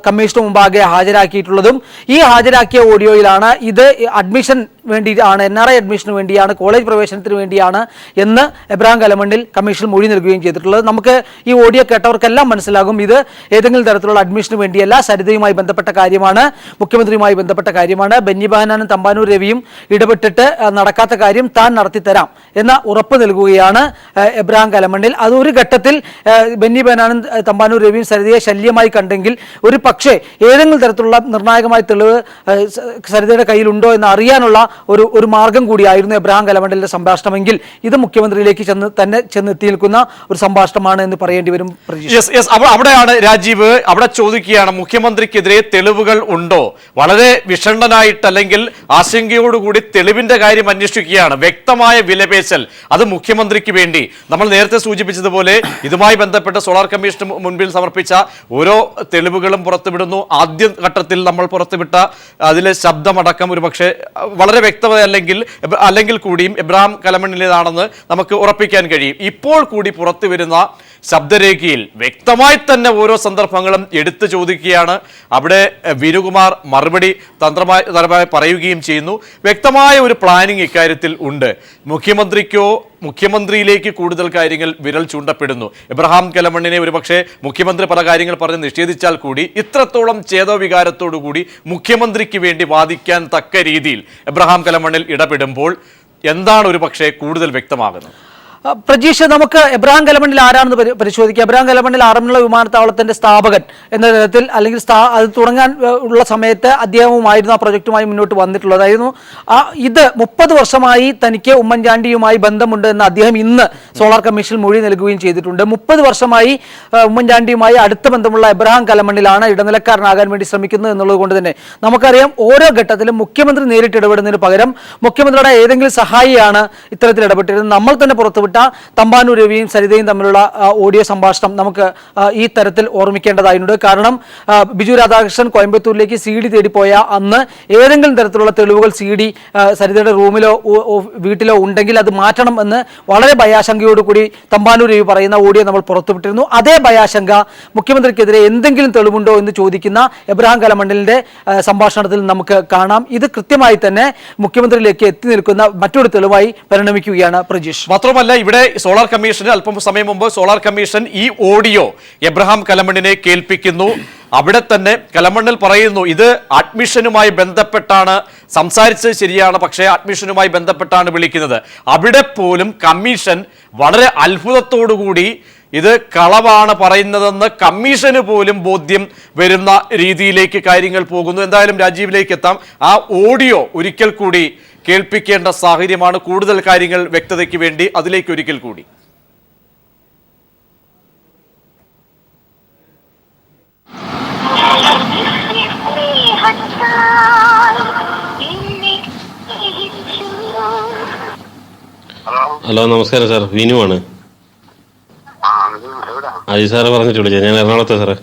Speaker 12: കമ്മീഷന് മുമ്പാകെ ഹാജരാക്കിയിട്ടുള്ളതും. ഈ ഹാജരാക്കിയ ഓഡിയോയിലാണ് ഇത് അഡ്മിഷൻ വേണ്ടിയാണ്, NRI അഡ്മിഷന് വേണ്ടിയാണ്, കോളേജ് പ്രവേശനത്തിന് വേണ്ടിയാണ് എന്ന് എബ്രഹാം കലമണ്ണിൽ കമ്മീഷൻ മൊഴി നൽകുകയും ചെയ്തിട്ടുള്ളത്. നമുക്ക് ഈ ഓഡിയോ കേട്ടവർക്കെല്ലാം മനസ്സിലാകും ഇത് ഏതെങ്കിലും തരത്തിലുള്ള അഡ്മിഷന് വേണ്ടിയല്ല, സരിതയുമായി ബന്ധപ്പെട്ട കാര്യമാണ്, മുഖ്യമന്ത്രിയുമായി ബന്ധപ്പെട്ട കാര്യമാണ്. ബെന്നി ബെഹനാനും തമ്പാനൂർ രവിയും ഇടപെട്ടിട്ട് നടക്കാത്ത കാര്യം താൻ നടത്തിത്തരാം എന്ന ഉറപ്പ് നൽകുകയാണ് എബ്രഹാം കലമണ്ണിൽ. അത് ഒരു ഘട്ടത്തിൽ ബെന്നി ബെഹനാനും തമ്പാനൂർ രവിയും സരിതയെ ശല്യമായി കണ്ടെങ്കിൽ ഒരു പക്ഷേ ഏതെങ്കിലും തരത്തിലുള്ള നിർണായകമായ തെളിവ് സരിതയുടെ കയ്യിലുണ്ടോ എന്ന് അറിയാനുള്ള ഒരു മാർഗം കൂടിയായിരുന്നു എബ്രഹാം കലമണ്ണിലിന്റെ സംഭാഷണമെങ്കിൽ ഇത് മുഖ്യമന്ത്രിയിലേക്ക് ചെന്നെത്തി നിൽക്കുന്ന ഒരു സംഭാഷണമാണ് എന്ന് പറയേണ്ടി വരും.
Speaker 1: അവിടെയാണ് രാജീവ് അവിടെ ചോദിക്കുകയാണ്, മുഖ്യമന്ത്രിക്കെതിരെ തെളിവുകൾ ഉണ്ടോ? വളരെ വിഷണ്ണനായിട്ടല്ലെങ്കിൽ ആശങ്കയോടുകൂടി തെളിവിന്റെ കാര്യം അന്വേഷിക്കുകയാണ്. വ്യക്തമായ വിലപേശൽ, അത് മുഖ്യമന്ത്രിക്ക് വേണ്ടി. നമ്മൾ നേരത്തെ സൂചിപ്പിച്ചതുപോലെ ഇതുമായി ബന്ധപ്പെട്ട് സോളാർ കമ്മീഷന് മുൻപിൽ സമർപ്പിച്ച ഓരോ തെളിവുകളും പുറത്തുവിടുന്നു. ആദ്യ ഘട്ടത്തിൽ നമ്മൾ പുറത്തുവിട്ട അതിലെ ശബ്ദമടക്കം ഒരു പക്ഷേ വളരെ വ്യക്തമല്ലെങ്കിൽ കൂടിയും എബ്രഹാം കലമണ്ണിലേതാണെന്ന് നമുക്ക് ഉറപ്പിക്കാൻ കഴിയും. ഇപ്പോൾ കൂടി പുറത്തു വരുന്ന ശബ്ദരേഖയിൽ വ്യക്തമായി തന്നെ ഓരോ സന്ദർഭങ്ങളും എടുത്തു ചോദിക്കുകയാണ്. അവിടെ വിനുകുമാർ മറുപടി തന്ത്രപരമായി പറയുകയും ചെയ്യുന്നു. വ്യക്തമായ ഒരു പ്ലാനിങ് ഇക്കാര്യത്തിൽ ഉണ്ട്. മുഖ്യമന്ത്രിയിലേക്ക് കൂടുതൽ കാര്യങ്ങൾ വിരൽ ചൂണ്ടപ്പെടുന്നു. എബ്രഹാം കലമണ്ണിനെ ഒരുപക്ഷെ മുഖ്യമന്ത്രി പല കാര്യങ്ങൾ പറഞ്ഞ് നിഷേധിച്ചാൽ കൂടി ഇത്രത്തോളം ചേതോവികാരത്തോടുകൂടി മുഖ്യമന്ത്രിക്ക് വേണ്ടി വാദിക്കാൻ തക്ക രീതിയിൽ എബ്രഹാം കലമണ്ണിൽ ഇടപെടുമ്പോൾ എന്താണ് ഒരു പക്ഷേ കൂടുതൽ വ്യക്തമാകുന്നത്?
Speaker 12: പ്രജീഷ്, നമുക്ക് എബ്രഹാം കലമണ്ണിൽ ആരാണെന്ന് പരിശോധിക്കാം. എബ്രഹാം കലമണ്ണിൽ ആറന്മുള വിമാനത്താവളത്തിന്റെ സ്ഥാപകൻ എന്ന തരത്തിൽ അല്ലെങ്കിൽ അത് തുടങ്ങാൻ ഉള്ള സമയത്ത് അദ്ദേഹവുമായിരുന്നു ആ പ്രൊജക്റ്റുമായി മുന്നോട്ട് വന്നിട്ടുള്ളതായിരുന്നു. ഇത് 30 വർഷമായി തനിക്ക് ഉമ്മൻചാണ്ടിയുമായി ബന്ധമുണ്ട് എന്ന് അദ്ദേഹം ഇന്ന് സോളാർ കമ്മീഷനിൽ മൊഴി നൽകുകയും ചെയ്തിട്ടുണ്ട്. 30 വർഷമായി ഉമ്മൻചാണ്ടിയുമായി അടുത്ത ബന്ധമുള്ള എബ്രഹാം കലമണ്ണിലാണ് ഇടനിലക്കാരനാകാൻ വേണ്ടി ശ്രമിക്കുന്നത് എന്നുള്ളത് കൊണ്ട് തന്നെ നമുക്കറിയാം ഓരോ ഘട്ടത്തിലും മുഖ്യമന്ത്രി നേരിട്ട് ഇടപെടുന്നതിന് പകരം മുഖ്യമന്ത്രിയുടെ ഏതെങ്കിലും സഹായിയാണ് ഇത്തരത്തിൽ ഇടപെട്ടിരുന്നത്. നമ്മൾ തന്നെ പുറത്തുവിട്ട തമ്പാനൂർ രവിയും സരിതയും തമ്മിലുള്ള ഓഡിയോ സംഭാഷണം നമുക്ക് ഈ തരത്തിൽ ഓർമ്മിക്കേണ്ടതായിട്ടുണ്ട്. കാരണം ബിജു രാധാകൃഷ്ണൻ കോയമ്പത്തൂരിലേക്ക് CD തേടിപ്പോയ അന്ന് ഏതെങ്കിലും തരത്തിലുള്ള തെളിവുകൾ CD സരിതയുടെ റൂമിലോ വീട്ടിലോ ഉണ്ടെങ്കിൽ അത് മാറ്റണം എന്ന് വളരെ ഭയാശങ്കയോടുകൂടി തമ്പാനൂർ രവി പറയുന്ന ഓഡിയോ നമ്മൾ പുറത്തുവിട്ടിരുന്നു. അതേ ഭയാശങ്ക മുഖ്യമന്ത്രിക്കെതിരെ എന്തെങ്കിലും തെളിവുണ്ടോ എന്ന് ചോദിക്കുന്ന എബ്രഹാം കലമണ്ണിലിന്റെ സംഭാഷണത്തിൽ നമുക്ക് കാണാം. ഇത് കൃത്യമായി തന്നെ മുഖ്യമന്ത്രിയിലേക്ക് എത്തി നിൽക്കുന്ന മറ്റൊരു തെളിവായി പരിണമിക്കുകയാണ് പ്രജീഷ്.
Speaker 1: മാത്രമല്ല ഇവിടെ സോളാർ കമ്മീഷന് അല്പം സമയം മുമ്പ് സോളാർ കമ്മീഷൻ ഈ ഓഡിയോ എബ്രഹാം കലമണ്ണിനെ കേൾപ്പിക്കുന്നു. അവിടെ തന്നെ കലമണ്ണിൽ പറയുന്നു ഇത് അഡ്മിഷനുമായി ബന്ധപ്പെട്ടാണ് സംസാരിച്ചത് ശരിയാണ്, പക്ഷേ അഡ്മിഷനുമായി ബന്ധപ്പെട്ടാണ് വിളിക്കുന്നത്. അവിടെ പോലും കമ്മീഷൻ വളരെ അത്ഭുതത്തോടുകൂടി ഇത് കളവാണ് പറയുന്നതെന്ന് കമ്മീഷന് പോലും ബോധ്യം വരുന്ന രീതിയിലേക്ക് കാര്യങ്ങൾ പോകുന്നു. എന്തായാലും രാജീവിലേക്ക് എത്താം. ആ ഓഡിയോ ഒരിക്കൽ കൂടി കേൾപ്പിക്കേണ്ട സാഹചര്യമാണ്. കൂടുതൽ കാര്യങ്ങൾ വ്യക്തതയ്ക്ക് വേണ്ടി അതിലേക്ക് ഒരിക്കൽ കൂടി.
Speaker 10: ഹലോ, നമസ്കാരം സാർ. വിനുവാണ്. അജി സാറ് പറഞ്ഞിട്ട് വിളിച്ചത്. ഞാൻ എറണാകുളത്തെ സാറേ.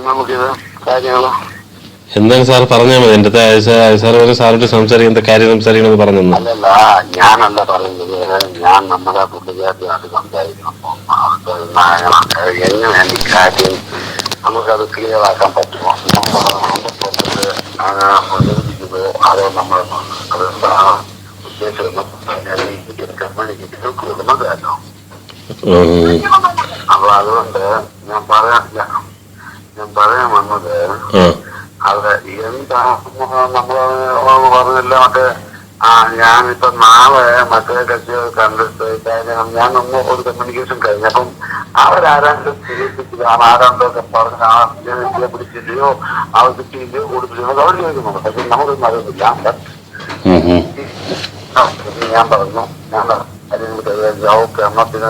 Speaker 11: നമുക്കിത് കാര്യങ്ങളോ
Speaker 10: എന്താണ് സാർ പറഞ്ഞാൽ മതി. എന്റെ സാർ ഒരു സാറിട്ട് സംസാരിക്കുന്ന കാര്യം സംസാരിക്കണമെന്ന് പറഞ്ഞു.
Speaker 11: അല്ലല്ല, ഞാനല്ല പറയുന്നത്, ഞാൻ നമ്മുടെ പുള്ളിക്കാരത്തിനായിട്ട് സംസാരിക്കണം. എങ്ങനെയാണ് ഈ കാര്യം നമുക്കത് ക്ലിയർ ആക്കാൻ പറ്റുമോ? പ്രചരിപ്പിക്കുന്നത് അതോ നമ്മൾ അതെന്താണ് ഉദ്ദേശിക്കുന്നത് മനസ്സിലാക്കോ? അപ്പൊ അതുകൊണ്ട് ഞാൻ പറയാൻ വന്നത് അത് എന്താണ് നമ്മള് പറഞ്ഞില്ല. മറ്റേ ഞാനിപ്പോ നാളെ മറ്റേ കക്ഷികൾ കണ്ടിട്ട് കാര്യം ഞാനൊന്ന് ഒരു കമ്മ്യൂണിക്കേഷൻ കഴിഞ്ഞപ്പം അവരാരാണ്ട് ചികിത്സിച്ചതാണ്, ആരാണ്ടൊക്കെ പറഞ്ഞ പിടിച്ചില്ലയോ ആവശ്യത്തില്ലയോ കൊടുത്തില്ലയോ അവർ ചോദിക്കുന്നുണ്ട്. പക്ഷെ നമുക്കൊന്നും അറിയുന്നില്ല. ഞാൻ പറഞ്ഞു ഓക്കെ എണ്ണത്തിന്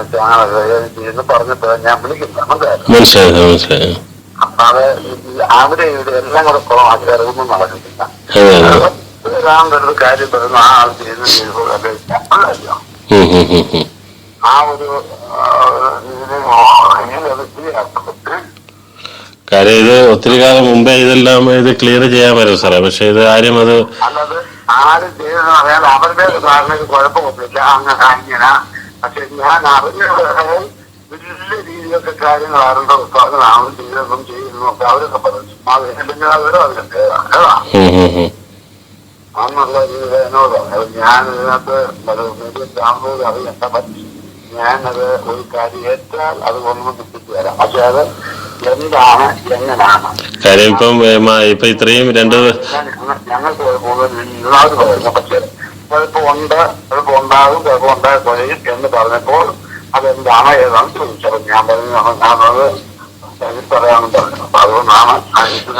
Speaker 11: എന്ന് പറഞ്ഞിട്ട് ഞാൻ വിളിക്കില്ല. മനസ്സിലായി. അപ്പൊ അത് അവിടെ ഇവിടെ എല്ലാം കൂടെ കുളമാക്കി അറിവൊന്നും നടക്കുന്നില്ല. ഒരാളുടെ കാര്യം പറയുന്ന ആ ആൾ ചെയ്യുന്ന ആ ഒരു
Speaker 10: കാര്യം ഇത് ഒത്തിരി കാലം മുമ്പേ ഇതെല്ലാം ഇത് ക്ലിയർ ചെയ്യാൻ പറ്റും സാറേ. പക്ഷെ ഇത് ആരും അത്
Speaker 11: അല്ലാതെ ആരും ചെയ്തെന്ന് പറയാൻ അവരുടെ ധാരണയ്ക്ക് കുഴപ്പമൊന്നുമില്ല. അങ്ങനെ പക്ഷെ ഞാൻ അറിഞ്ഞത് വലിയ രീതിയിലൊക്കെ കാര്യങ്ങൾ ആരുടെ ഉത്പാദനമാണ് ചെയ്തതെന്നും ചെയ്യുന്നതൊക്കെ അവരൊക്കെ പറഞ്ഞു. അല്ലെങ്കിൽ അവരോ അതിനൊക്കെ അന്നുള്ള എന്നോട് ഞാൻ ഇതിനകത്ത് കാണുന്നത് അറിയണ്ട. പറ്റി ഞാനത് ഒരു കാര്യം ഏറ്റാൽ അത് കൊണ്ടു കിട്ടിച്ചു തരാം. പക്ഷെ അത് എന്താണ് എങ്ങനെയാണ്
Speaker 10: കാര്യം ഇപ്പൊ ഇത്രയും
Speaker 11: ഞങ്ങൾക്ക് എല്ലാവരും പറയുന്നു. പക്ഷെ കുഴപ്പമുണ്ട്, കുഴപ്പമുണ്ടാകും, കുഴപ്പമുണ്ടായ കൊലയും എന്ന് പറഞ്ഞപ്പോൾ അതെന്താണ് ഏതാണ് ചോദിച്ചത്. ഞാൻ പറഞ്ഞത് പറയാമെന്ന് പറഞ്ഞു. അപ്പൊ അതുകൊണ്ടാണ്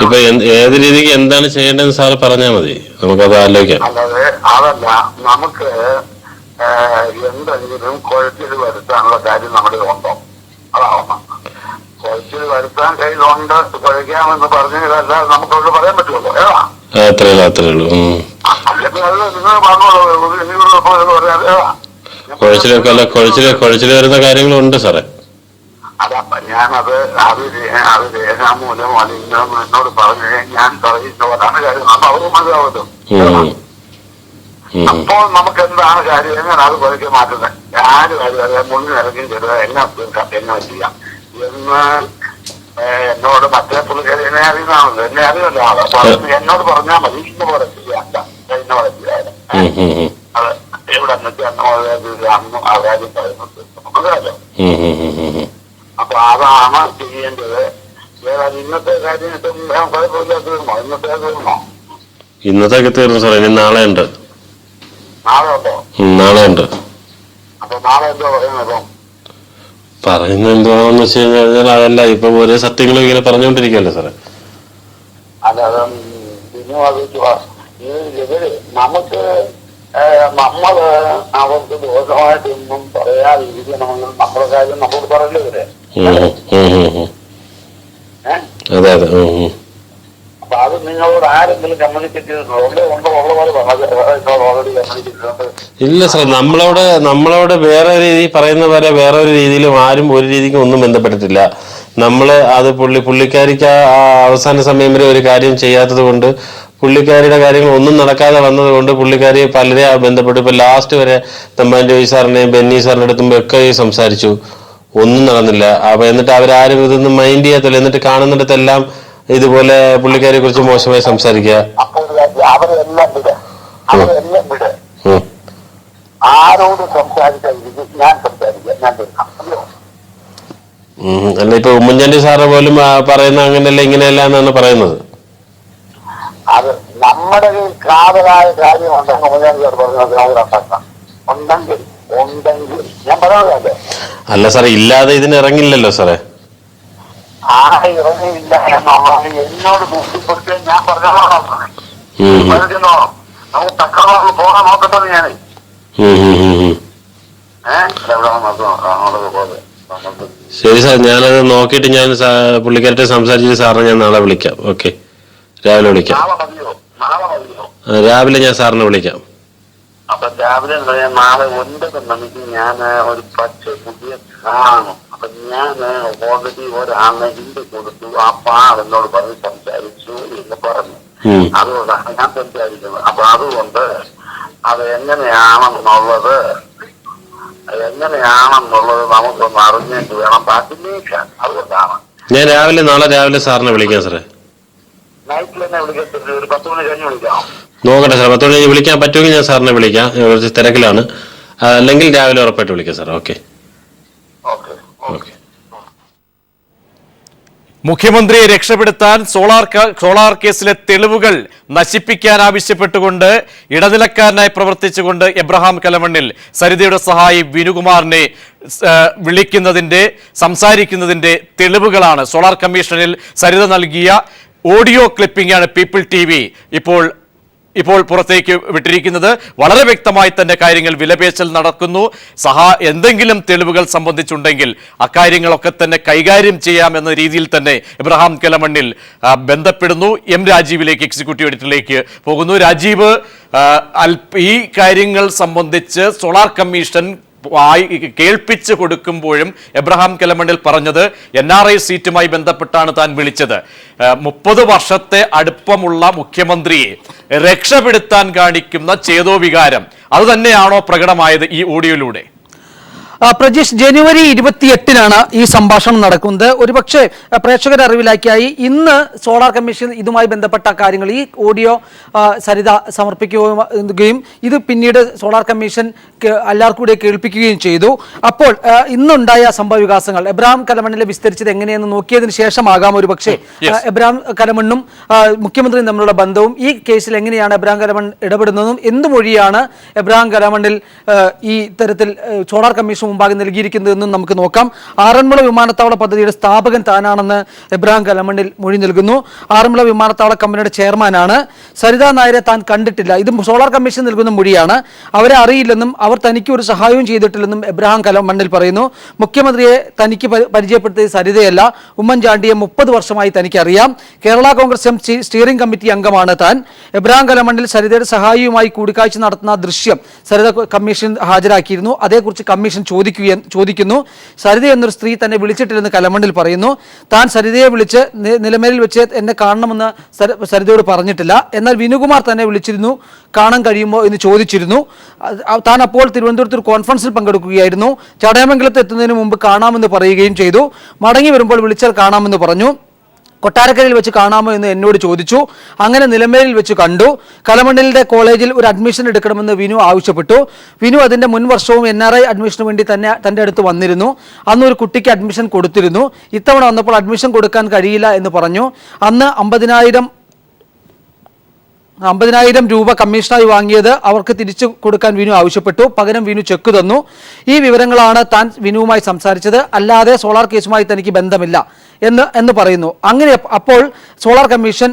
Speaker 10: ഇപ്പൊ ഏത് രീതിക്ക് എന്താണ് ചെയ്യേണ്ടതെന്ന് സാറ് പറഞ്ഞാൽ മതി, നമുക്കത് ആലോചിക്കാം.
Speaker 11: അല്ലാതെ അതല്ല, നമുക്ക് എന്തെങ്കിലും കുഴച്ചിൽ വരുത്താനുള്ള കാര്യം നമ്മുടെ ഉണ്ടോ? അതാവണം. കുഴച്ചിൽ വരുത്താൻ കയ്യിലുണ്ട്, കുഴയ്ക്കാമെന്ന് പറഞ്ഞതല്ല നമുക്കവിടെ പറയാൻ പറ്റുമല്ലോ. ഏതാ
Speaker 10: അത്രേ ഉള്ളൂ.
Speaker 11: അല്ലെങ്കിൽ അത് നിങ്ങൾ പറഞ്ഞോളൂ പറയാതെ ഏതാ
Speaker 10: കുഴച്ചില് വരുന്ന കാര്യങ്ങളുണ്ട് സാറേ.
Speaker 11: അതപ്പ ഞാനത് അത് രേഖാമൂലം അല്ലെങ്കിൽ എന്നോട് പറഞ്ഞ് ഞാൻ പറയുന്നതാണ് കാര്യം. അപ്പൊ അവര് മനസ്സിലാവല്ലോ. അപ്പോൾ നമുക്ക് എന്താണ് കാര്യം, എങ്ങനെ അത് കുഴയ്ക്ക് മാറ്റുന്നത്? ആരും കാര്യം മുന്നിൽ ഇറങ്ങിയും ചെയ്തത് എങ്ങനെ ചെയ്യാം എന്ന് എന്നോട് മറ്റേ പുള്ളിക്കാരി എന്നെ അറിയുന്നതാണല്ലോ. എന്നെ അറിയല്ലോ ആള്. അപ്പൊ അത് എന്നോട് പറഞ്ഞാൽ മതി. ഇന്ന പോലെ ചെയ്യാം, ഇന്ന പോലെ ചെയ്യാം. അത് എവിടെ അന്ന് ആ കാര്യം പറയുന്നത് മനസ്സിലല്ലോ. അപ്പൊ അതാണ് ചെയ്യേണ്ടത്. ഇന്നത്തെ കാര്യം കുഴപ്പമില്ല, തീർന്നോ?
Speaker 10: ഇന്നത്തേക്ക് തീർന്നു സാറേ. ഇനി നാളെ ഉണ്ട്.
Speaker 11: നാളെ ഉണ്ടോ?
Speaker 10: നാളെ ഉണ്ട്.
Speaker 11: അപ്പൊ നാളെ എന്തോ പറയുന്നത്?
Speaker 10: പറയുന്നത് എന്താണെന്ന് വെച്ച് കഴിഞ്ഞാൽ അതല്ല, ഇപ്പൊ ഓരോ സത്യങ്ങളും ഇങ്ങനെ പറഞ്ഞുകൊണ്ടിരിക്കുകയല്ലേ സാറേ.
Speaker 11: അല്ലാതെ നമുക്ക് നമ്മള് അവർക്ക് ദോഷമായിട്ടൊന്നും പറയാതിരിക്കണമെങ്കിൽ നമ്മുടെ കാര്യം നമ്മളോട് പറയല്ലേ ഇവരെ.
Speaker 10: അതെ.
Speaker 11: അപ്പൊ അത് നിങ്ങളോട് ആരെങ്കിലും കമ്മ്യൂണിക്കേറ്റ് ചെയ്തിട്ടുണ്ടോ? ഉണ്ടോ? ഉള്ള പോലെ ഓൾറെഡി കമ്മ്യൂണിക്കേറ്റ് ചെയ്തിട്ടുണ്ട്.
Speaker 10: ഇല്ല സാർ, നമ്മളോട് വേറെ രീതി പറയുന്ന പോലെ വേറെ ഒരു രീതിയിലും ആരും ഒരു രീതിക്കും ഒന്നും ബന്ധപ്പെട്ടിട്ടില്ല. നമ്മള് അത് പുള്ളിക്കാരിക്ക് അവസാന സമയം വരെ ഒരു കാര്യം ചെയ്യാത്തത് കൊണ്ട്, പുള്ളിക്കാരിയുടെ കാര്യങ്ങൾ ഒന്നും നടക്കാതെ വന്നത് കൊണ്ട് പുള്ളിക്കാരി പലരെ ബന്ധപ്പെട്ടു. ഇപ്പൊ ലാസ്റ്റ് വരെ തമ്പാൻ ജോയി സാറിനെയും ബെന്നി സാറിന്റെ അടുത്തും ഒക്കെ സംസാരിച്ചു, ഒന്നും നടന്നില്ല. അപ്പൊ എന്നിട്ട് അവരാരും ഇതൊന്നും മൈൻഡ് ചെയ്യാത്തില്ല. എന്നിട്ട് കാണുന്നിടത്തെല്ലാം ഇതുപോലെ പുള്ളിക്കാരിയെ കുറിച്ച് മോശമായി സംസാരിക്കുക.
Speaker 11: ആരോട് സംസാരിക്കാൻ ഞാൻ സംസാരിക്കാം.
Speaker 10: അല്ല, ഇപ്പൊ ഉമ്മൻചാണ്ടി സാറ് പോലും പറയുന്ന അങ്ങനെയല്ല ഇങ്ങനെയല്ല എന്നാണ് പറയുന്നത്.
Speaker 11: അത് നമ്മുടെ കാതലായ കാര്യം ഉണ്ടെങ്കിൽ ഉമ്മൻചാണ്ടി സാർ പറഞ്ഞത് ഉണ്ടെങ്കിൽ ഞാൻ പറയുന്നതല്ലേ.
Speaker 10: അല്ല സാറേ, ഇല്ലാതെ ഇതിന് ഇറങ്ങില്ലല്ലോ സാറേ.
Speaker 11: ആ ഇറങ്ങിയില്ല എന്നുള്ളത് എന്നോട് ബുദ്ധിപ്പെടുത്തി ഞാൻ പറഞ്ഞോളാം. നമുക്ക് തക്കവാറിൽ പോകാൻ നോക്കട്ടെ ഞാൻ.
Speaker 10: ശരി സാർ, ഞാനത് നോക്കിയിട്ട് ഞാൻ പുള്ളിക്കാരുടെ സംസാരിച്ചിട്ട് സാറിനെ ഞാൻ നാളെ വിളിക്കാം. ഓക്കെ, രാവിലെ വിളിക്കാം. രാവിലെ ഞാൻ സാറിനെ വിളിക്കാം.
Speaker 11: അപ്പൊ രാവിലെ നാളെ 9 മണിക്ക് ഞാൻ ഒരു പുതിയ കാണും. അപ്പൊ ഞാൻ ഓൾറെഡി ഒരാളിനെ ഹിന്ദി കൊടുത്തു. ആ എന്നോട് പറഞ്ഞ് സംസാരിച്ചു എന്ന് പറഞ്ഞു. അതുകൊണ്ടാണ് ഞാൻ സംസാരിക്കുന്നത്. അപ്പൊ അതുകൊണ്ട് അത് എങ്ങനെയാണെന്നുള്ളത് നമുക്കൊന്ന് അറിഞ്ഞിട്ട് വേണം ബാക്കി നീക്കാൻ. അതുകൊണ്ടാണ്
Speaker 10: ഞാൻ നാളെ രാവിലെ സാറിനെ വിളിക്കാം സാറേ.
Speaker 11: നൈറ്റിൽ തന്നെ വിളിക്കത്തില്ല, ഒരു 10 മണി കഴിഞ്ഞ് വിളിക്കാം.
Speaker 10: നോക്കട്ടെ സാർ, 10 മണി വിളിക്കാൻ പറ്റുമെങ്കിൽ ഞാൻ സാറിനെ വിളിക്കാം. കുറച്ച് തിരക്കിലാണ്. അല്ലെങ്കിൽ രാവിലെ ഉറപ്പായിട്ട് വിളിക്കാം സാർ. Okay
Speaker 11: okay
Speaker 10: okay.
Speaker 1: മുഖ്യമന്ത്രിയെ രക്ഷപ്പെടുത്താൻ സോളാർ കേസിലെ തെളിവുകൾ നശിപ്പിക്കാൻ ആവശ്യപ്പെട്ടുകൊണ്ട് ഇടനിലക്കാരനായി പ്രവർത്തിച്ചുകൊണ്ട് എബ്രഹാം കലമണ്ണിൽ സരിതയുടെ സഹായി വിനുകുമാറിനെ വിളിക്കുന്നതിന്റെ സംസാരിക്കുന്നതിന്റെ തെളിവുകളാണ് സോളാർ കമ്മീഷനിൽ സരിത നൽകിയ ഓഡിയോ ക്ലിപ്പിംഗാണ് പീപ്പിൾ TV ഇപ്പോൾ പുറത്തേക്ക് വിട്ടിരിക്കുന്നത്. വളരെ വ്യക്തമായി തന്നെ കാര്യങ്ങൾ വിലപേശൽ നടക്കുന്നു. എന്തെങ്കിലും തെളിവുകൾ സംബന്ധിച്ചുണ്ടെങ്കിൽ അക്കാര്യങ്ങളൊക്കെ തന്നെ കൈകാര്യം ചെയ്യാമെന്ന രീതിയിൽ തന്നെ എബ്രഹാം കലമണ്ണിൽ ബന്ധപ്പെടുന്നു. എം രാജീവിലേക്ക്, എക്സിക്യൂട്ടീവ് എഡിറ്ററിലേക്ക് പോകുന്നു. രാജീവ്, ഈ കാര്യങ്ങൾ സംബന്ധിച്ച് സോളാർ കമ്മീഷൻ കേൾപ്പിച്ചു കൊടുക്കുമ്പോഴും എബ്രഹാം കലമണ്ണിൽ പറഞ്ഞത് NRI സീറ്റുമായി ബന്ധപ്പെട്ടാണ് താൻ വിളിച്ചത്. 30 വർഷത്തെ അടുപ്പമുള്ള മുഖ്യമന്ത്രിയെ രക്ഷപ്പെടുത്താൻ കാണിക്കുന്ന ചേതോവികാരം അത് തന്നെയാണോ പ്രകടമായത് ഈ ഓഡിയോയിലൂടെ?
Speaker 12: പ്രജീഷ്, ജനുവരി 28-നാണ് ഈ സംഭാഷണം നടക്കുന്നത്. ഒരുപക്ഷെ പ്രേക്ഷകരുടെ അറിവിലാക്കിയായി ഇന്ന് സോളാർ കമ്മീഷൻ ഇതുമായി ബന്ധപ്പെട്ട കാര്യങ്ങൾ ഈ ഓഡിയോ സരിത സമർപ്പിക്കുകയും ഇത് പിന്നീട് സോളാർ കമ്മീഷൻ എല്ലാവർക്കും കൂടെ കേൾപ്പിക്കുകയും ചെയ്തു. അപ്പോൾ ഇന്നുണ്ടായ സംഭവ വികാസങ്ങൾ എബ്രഹാം കലമണ്ണിലെ വിസ്തരിച്ചത് എങ്ങനെയെന്ന് നോക്കിയതിന് ശേഷമാകാം ഒരുപക്ഷെ എബ്രഹാം കലമണ്ണും മുഖ്യമന്ത്രിയും തമ്മിലുള്ള ബന്ധവും ഈ കേസിൽ എങ്ങനെയാണ് എബ്രഹാം കലമണ്ണ് ഇടപെടുന്നതും എന്ത് മൊഴിയാണ് എബ്രഹാം കലമണ്ണിൽ ഈ തരത്തിൽ സോളാർ കമ്മീഷൻ മുമ്പാകെ നൽകിയിരിക്കുന്നതെന്നും നമുക്ക് നോക്കാം. ആറന്മുള വിമാനത്താവള പദ്ധതിയുടെ സ്ഥാപകൻ താനാണെന്ന് എബ്രഹാം കലമണ്ണിൽ മൊഴി നൽകുന്നു. ആറന്മുള വിമാനത്താവള കമ്പനിയുടെ ചെയർമാനാണ്. സരിതാ നായരെ താൻ കണ്ടിട്ടില്ല. ഇത് സോളാർ കമ്മീഷൻ നൽകുന്ന മൊഴിയാണ്. അവരെ അറിയില്ലെന്നും അവർ തനിക്ക് ഒരു സഹായവും ചെയ്തിട്ടില്ലെന്നും എബ്രഹാം കലമണ്ണിൽ പറയുന്നു. മുഖ്യമന്ത്രിയെ തനിക്ക് പരിചയപ്പെടുത്തിയത് സരിതയല്ല, ഉമ്മൻചാണ്ടിയെ 30 വർഷമായി തനിക്കറിയാം. Kerala Congress M steering committee അംഗമാണ് താൻ. എബ്രഹാം കലമണ്ണിൽ സരിതയുടെ സഹായിയുമായി കൂടിക്കാഴ്ച നടത്തുന്ന ദൃശ്യം സരിത കമ്മീഷൻ ഹാജരാക്കിയിരുന്നു. അതേക്കുറിച്ച് കമ്മീഷൻ ചോദിക്കുന്നു. സരിത എന്നൊരു സ്ത്രീ തന്നെ വിളിച്ചിട്ടില്ലെന്ന് കലമണ്ണിൽ പറയുന്നു. താൻ സരിതയെ വിളിച്ച് നിലമേലിൽ വെച്ച് എന്നെ കാണണമെന്ന് സരിതയോട് പറഞ്ഞിട്ടില്ല. എന്നാൽ വിനുകുമാർ തന്നെ വിളിച്ചിരുന്നു, കാണാൻ കഴിയുമോ എന്ന് ചോദിച്ചിരുന്നു. താൻ അപ്പോൾ തിരുവനന്തപുരത്ത് ഒരു കോൺഫറൻസിൽ പങ്കെടുക്കുകയായിരുന്നു. ചടയമംഗലത്ത് എത്തുന്നതിന് മുമ്പ് കാണാമെന്ന് പറയുകയും ചെയ്തു. മടങ്ങി വരുമ്പോൾ വിളിച്ചാൽ കാണാമെന്ന് പറഞ്ഞു. കൊട്ടാരക്കരയിൽ വെച്ച് കാണാമോ എന്ന് എന്നോട് ചോദിച്ചു. അങ്ങനെ നിലമ്പേരിൽ വെച്ച് കണ്ടു. കലമണ്ണിലിന്റെ കോളേജിൽ ഒരു അഡ്മിഷൻ എടുക്കണമെന്ന് വിനു ആവശ്യപ്പെട്ടു. വിനു അതിന്റെ മുൻ വർഷവും NRI അഡ്മിഷന് വേണ്ടി തന്നെ തൻ്റെ അടുത്ത് വന്നിരുന്നു. അന്ന് ഒരു കുട്ടിക്ക് അഡ്മിഷൻ കൊടുത്തിരുന്നു. ഇത്തവണ വന്നപ്പോൾ അഡ്മിഷൻ കൊടുക്കാൻ കഴിയില്ല എന്ന് പറഞ്ഞു. അന്ന് 50,000 രൂപ കമ്മീഷനായി വാങ്ങിയത് അവർക്ക് തിരിച്ചു കൊടുക്കാൻ വിനു ആവശ്യപ്പെട്ടു. പകരം വിനു ചെക്ക് തന്നു. ഈ വിവരങ്ങളാണ് താൻ വിനുവുമായി സംസാരിച്ചത്, അല്ലാതെ സോളാർ കേസുമായി തനിക്ക് ബന്ധമില്ല എന്ന് പറയുന്നു. അങ്ങനെ അപ്പോൾ സോളാർ കമ്മീഷൻ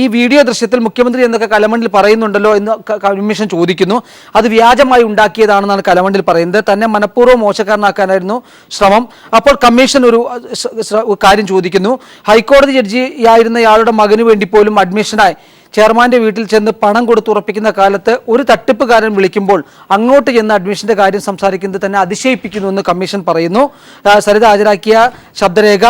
Speaker 12: ഈ വീഡിയോ ദൃശ്യത്തിൽ മുഖ്യമന്ത്രി എന്നൊക്കെ കലമണ്ണിൽ പറയുന്നുണ്ടല്ലോ എന്ന് കമ്മീഷൻ ചോദിക്കുന്നു. അത് വ്യാജമായി ഉണ്ടാക്കിയതാണെന്നാണ് കലമണ്ണിൽ പറയുന്നത്. തന്നെ മനഃപൂർവ്വം മോശക്കാരനാക്കാനായിരുന്നു ശ്രമം. അപ്പോൾ കമ്മീഷൻ ഒരു കാര്യം ചോദിക്കുന്നു. ഹൈക്കോടതി ജഡ്ജിയായിരുന്നയാളുടെ മകന് വേണ്ടി പോലും അഡ്മിഷനായി ചെയർമാന്റെ വീട്ടിൽ ചെന്ന് പണം കൊടുത്തുറപ്പിക്കുന്ന കാലത്ത് ഒരു തട്ടിപ്പുകാരൻ വിളിക്കുമ്പോൾ അങ്ങോട്ട് ചെന്ന് അഡ്മിഷന്റെ കാര്യം സംസാരിക്കുന്നത് തന്നെ അതിശയിപ്പിക്കുന്നു എന്ന് കമ്മീഷൻ പറയുന്നു. സരിത ഹാജരാക്കിയ ശബ്ദരേഖ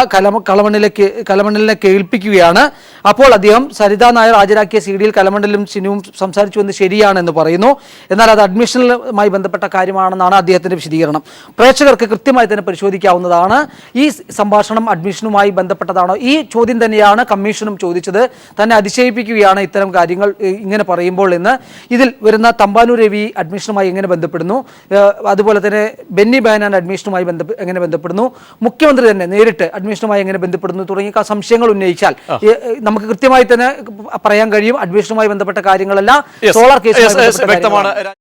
Speaker 12: കലമണ്ണിലിനെ കേൾപ്പിക്കുകയാണ്. അപ്പോൾ അദ്ദേഹം സരിതാ നായർ ഹാജരാക്കിയ CD-യിൽ കലമണ്ണിലും സിനുവും സംസാരിച്ചു എന്ന് ശരിയാണെന്ന് പറയുന്നു. എന്നാൽ അത് അഡ്മിഷനുമായി ബന്ധപ്പെട്ട കാര്യമാണെന്നാണ് അദ്ദേഹത്തിന്റെ വിശദീകരണം. പ്രേക്ഷകർക്ക് കൃത്യമായി തന്നെ പരിശോധിക്കാവുന്നതാണ്. ഈ സംഭാഷണം അഡ്മിഷനുമായി ബന്ധപ്പെട്ടതാണോ? ഈ ചോദ്യം തന്നെയാണ് കമ്മീഷനും ചോദിച്ചത്. തന്നെ അതിശയിപ്പിക്കുകയാണ് ഇത്തരം കാര്യങ്ങൾ ഇങ്ങനെ പറയുമ്പോൾ എന്ന്. ഇതിൽ വരുന്ന തമ്പാനൂർ രവി അഡ്മിഷനുമായി എങ്ങനെ ബന്ധപ്പെടുന്നു, അതുപോലെ തന്നെ ബെന്നി ബെഹനാൻ അഡ്മിഷനുമായി എങ്ങനെ ബന്ധപ്പെടുന്നു, മുഖ്യമന്ത്രി തന്നെ നേരിട്ട് അഡ്മിഷനുമായി എങ്ങനെ ബന്ധപ്പെടുന്നു തുടങ്ങിയ സംശയങ്ങൾ ഉന്നയിച്ചാൽ നമുക്ക് കൃത്യമായി തന്നെ പറയാൻ കഴിയും അഡ്മിഷനുമായി ബന്ധപ്പെട്ട കാര്യങ്ങളെല്ലാം സോളാർ കേസുമായി ബന്ധപ്പെട്ട കാര്യങ്ങളാണ്.